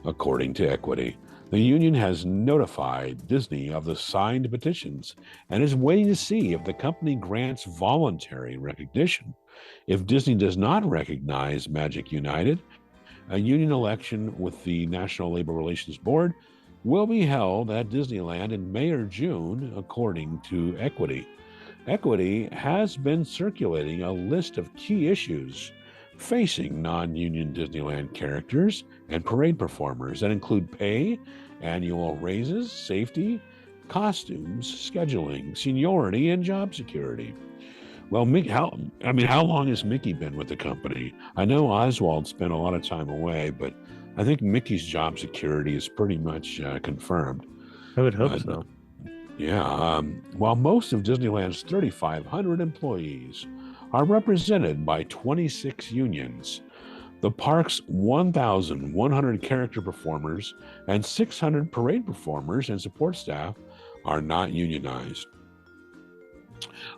according to Equity. The union has notified Disney of the signed petitions and is waiting to see if the company grants voluntary recognition. If Disney does not recognize Magic United, a union election with the National Labor Relations Board will be held at Disneyland in May or June, according to Equity. Equity has been circulating a list of key issues facing non-union Disneyland characters and parade performers that include pay, annual raises, safety, costumes, scheduling, seniority, and job security. Well, how long has Mickey been with the company? I know Oswald spent a lot of time away, but I think Mickey's job security is pretty much confirmed.
I would hope so.
Yeah. While most of Disneyland's 3,500 employees are represented by 26 unions, the park's 1,100 character performers and 600 parade performers and support staff are not unionized.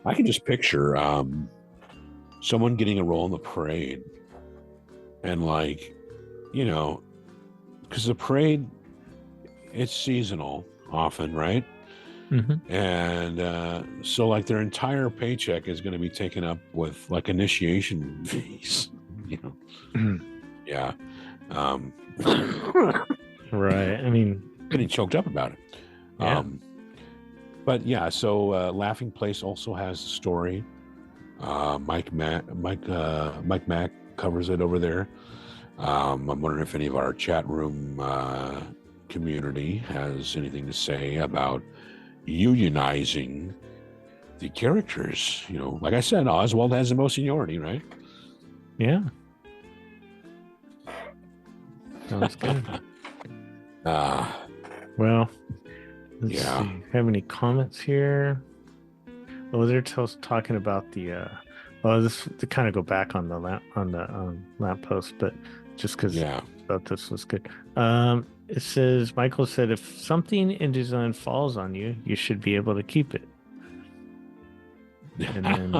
I can just picture someone getting a role in the parade, and like, you know, because the parade, it's seasonal often, right?
Mm-hmm.
And so like their entire paycheck is going to be taken up with like initiation fees, you know. Yeah.
Right. I mean,
Getting choked up about it.
yeah.
But yeah, so Laughing Place also has a story. Mike Mack covers it over there. I'm wondering if any of our chat room community has anything to say about unionizing the characters. You know, like I said, Oswald has the most seniority, right?
Yeah. Sounds good. Well, let's see. Have any comments here? Oh, they're talking about the this to kind of go back on the lamp post, but just because I thought this was good. It says Michael said if something in design falls on you, you should be able to keep it. And then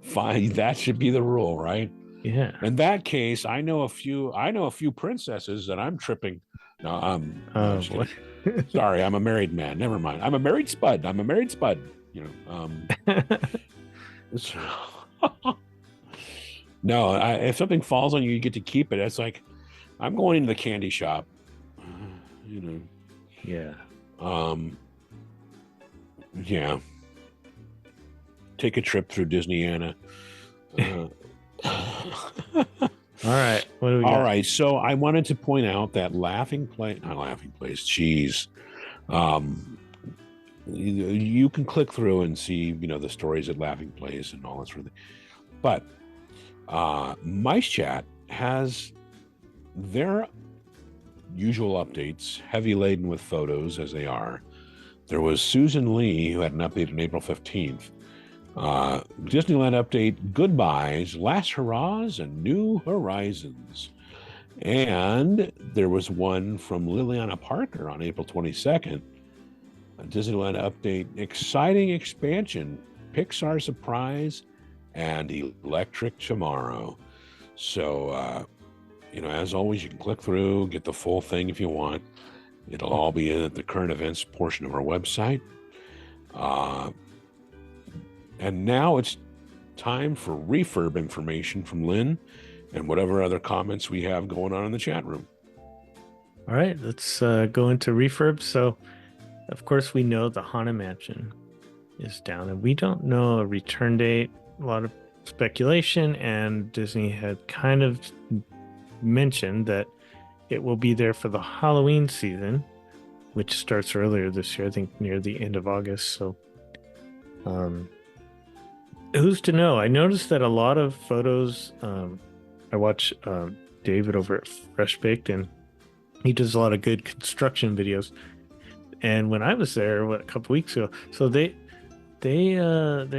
fine, that should be the rule, right?
Yeah.
In that case, I know a few princesses that I'm tripping. No,
what?
Sorry, I'm a married man. Never mind. I'm a married spud. You know. No, if something falls on you, you get to keep it. It's like I'm going into the candy shop. You know.
Yeah.
Yeah. Take a trip through Disneyana.
All right. What do we got?
All right. So I wanted to point out that not Laughing Place, geez. You can click through and see, you know, the stories at Laughing Place and all that sort of thing. But Mice Chat has their usual updates, heavy laden with photos as they are. There was Susan Lee, who had an update on April 15th. Disneyland update, goodbyes, last hurrahs, and new horizons. And there was one from Liliana Parker on April 22nd. A Disneyland update, exciting expansion, Pixar surprise, and electric tomorrow. So, you know, as always, you can click through, get the full thing if you want. It'll all be in at the current events portion of our website. And now it's time for refurb information from Lynn and whatever other comments we have going on in the chat room.
All right, let's go into refurb. So, of course, we know the Haunted Mansion is down, and we don't know a return date. A lot of speculation, and Disney had kind of mentioned that it will be there for the Halloween season, which starts earlier this year, I think near the end of August. So, who's to know? I noticed that a lot of photos, I watch David over at Fresh Baked, and he does a lot of good construction videos. And when I was there, a couple weeks ago, so they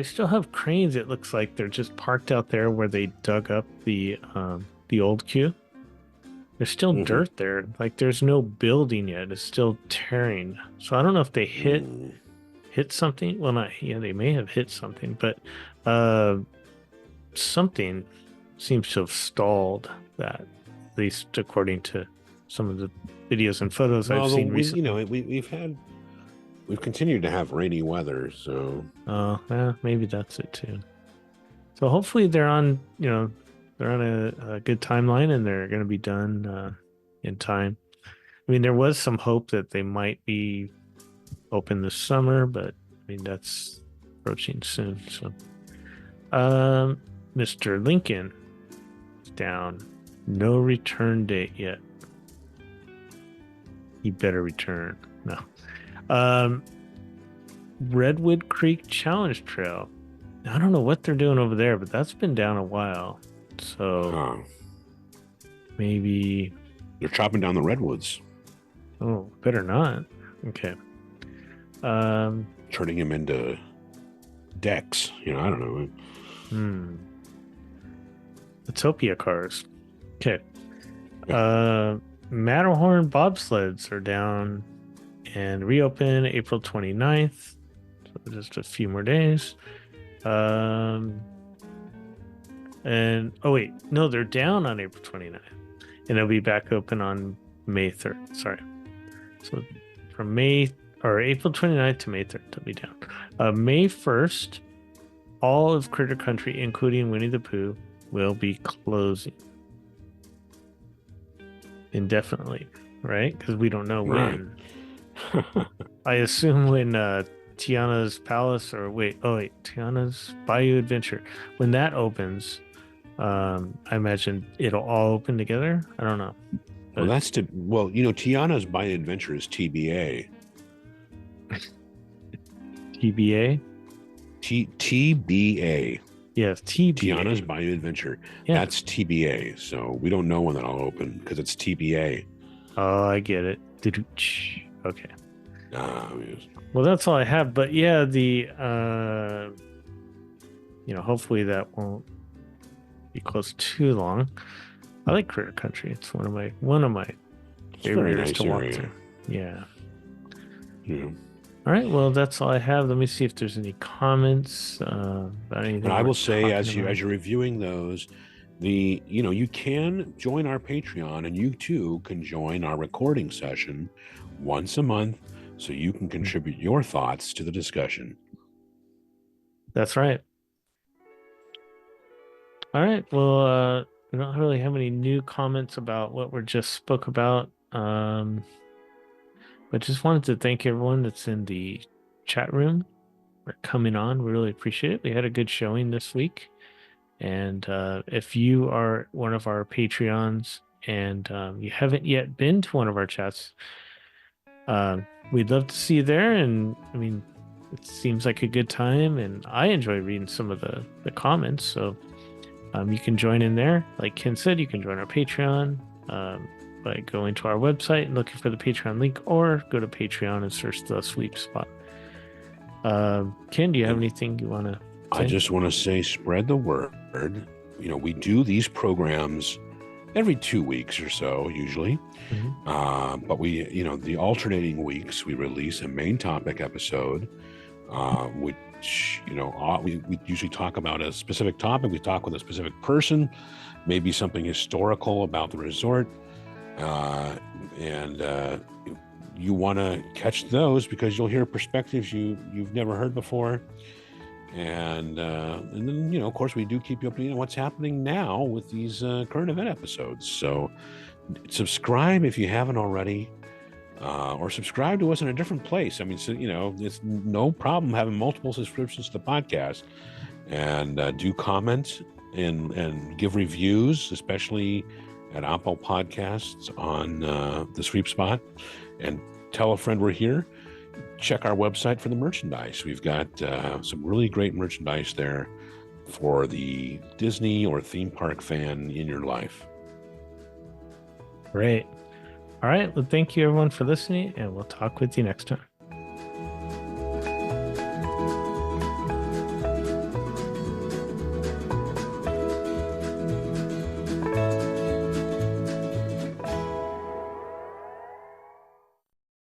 still have cranes. It looks like they're just parked out there where they dug up the old queue. There's still dirt there. Like there's no building yet. It's still tearing. So I don't know if they hit something. Well, they may have hit something, but something seems to have stalled that, at least according to some of the videos and photos I've seen recently.
You know, we've continued to have rainy weather, so
maybe that's it too. So hopefully they're on a good timeline and they're going to be done in time. I mean, there was some hope that they might be open this summer, but I mean that's approaching soon. So, Mr. Lincoln is down. No return date yet. He better return. No. Redwood Creek Challenge Trail. I don't know what they're doing over there, but that's been down a while. So maybe
they're chopping down the redwoods.
Oh, better not. Okay.
Turning them into decks. You know, I don't know.
Utopia cars. Okay. Matterhorn bobsleds are down and reopen April 29th. So just a few more days. And oh wait, no, they're down on April 29th, and they'll be back open on May 3rd. Sorry. So from April 29th to May 3rd, they'll be down. May 1st, all of Critter Country, including Winnie the Pooh, will be closing indefinitely, right? Because we don't know when. I assume when Tiana's Palace, or Tiana's Bayou Adventure, when that opens, I imagine it'll all open together. I don't know.
Well, Tiana's Bayou Adventure is TBA.
TBA?
TBA.
Yes, TBA.
Tiana's Bayou Adventure. Yeah. That's TBA. So we don't know when that'll open because it's TBA.
Oh, I get it. Okay.
Yes.
Well, that's all I have. But yeah, hopefully that won't be closed too long. I like Critter Country. It's one of my favorite areas to walk through. Yeah. All right. Well, that's all I have. Let me see if there's any comments about anything.
And I will say, as you're reviewing those, you can join our Patreon, and you too can join our recording session once a month, so you can contribute your thoughts to the discussion. That's right.
All right. Well, we don't really have any new comments about what we just spoke about. But just wanted to thank everyone that's in the chat room for coming on. We really appreciate it. We had a good showing this week. And if you are one of our Patreons and you haven't yet been to one of our chats, we'd love to see you there. And I mean, it seems like a good time, and I enjoy reading some of the comments. So you can join in there. Like Ken said, you can join our Patreon by going to our website and looking for the Patreon link, or go to Patreon and search the Sweep Spot. Ken, do you have anything you want to say?
I just want to say, spread the word. We do these programs every 2 weeks or so, usually. Mm-hmm. But the alternating weeks, we release a main topic episode, which, we usually talk about a specific topic. We talk with a specific person, maybe something historical about the resort. And you want to catch those because you'll hear perspectives you've never heard before. And then, of course, we do keep you updated on what's happening now with these current event episodes. So subscribe if you haven't already, or subscribe to us in a different place. I mean, it's no problem having multiple subscriptions to the podcast. And do comment and give reviews, especially at Apple Podcasts on the Sweep Spot, and tell a friend we're here. Check our website for the merchandise. We've got some really great merchandise there for the Disney or theme park fan in your life.
Great. All right. Well, thank you everyone for listening, and we'll talk with you next time.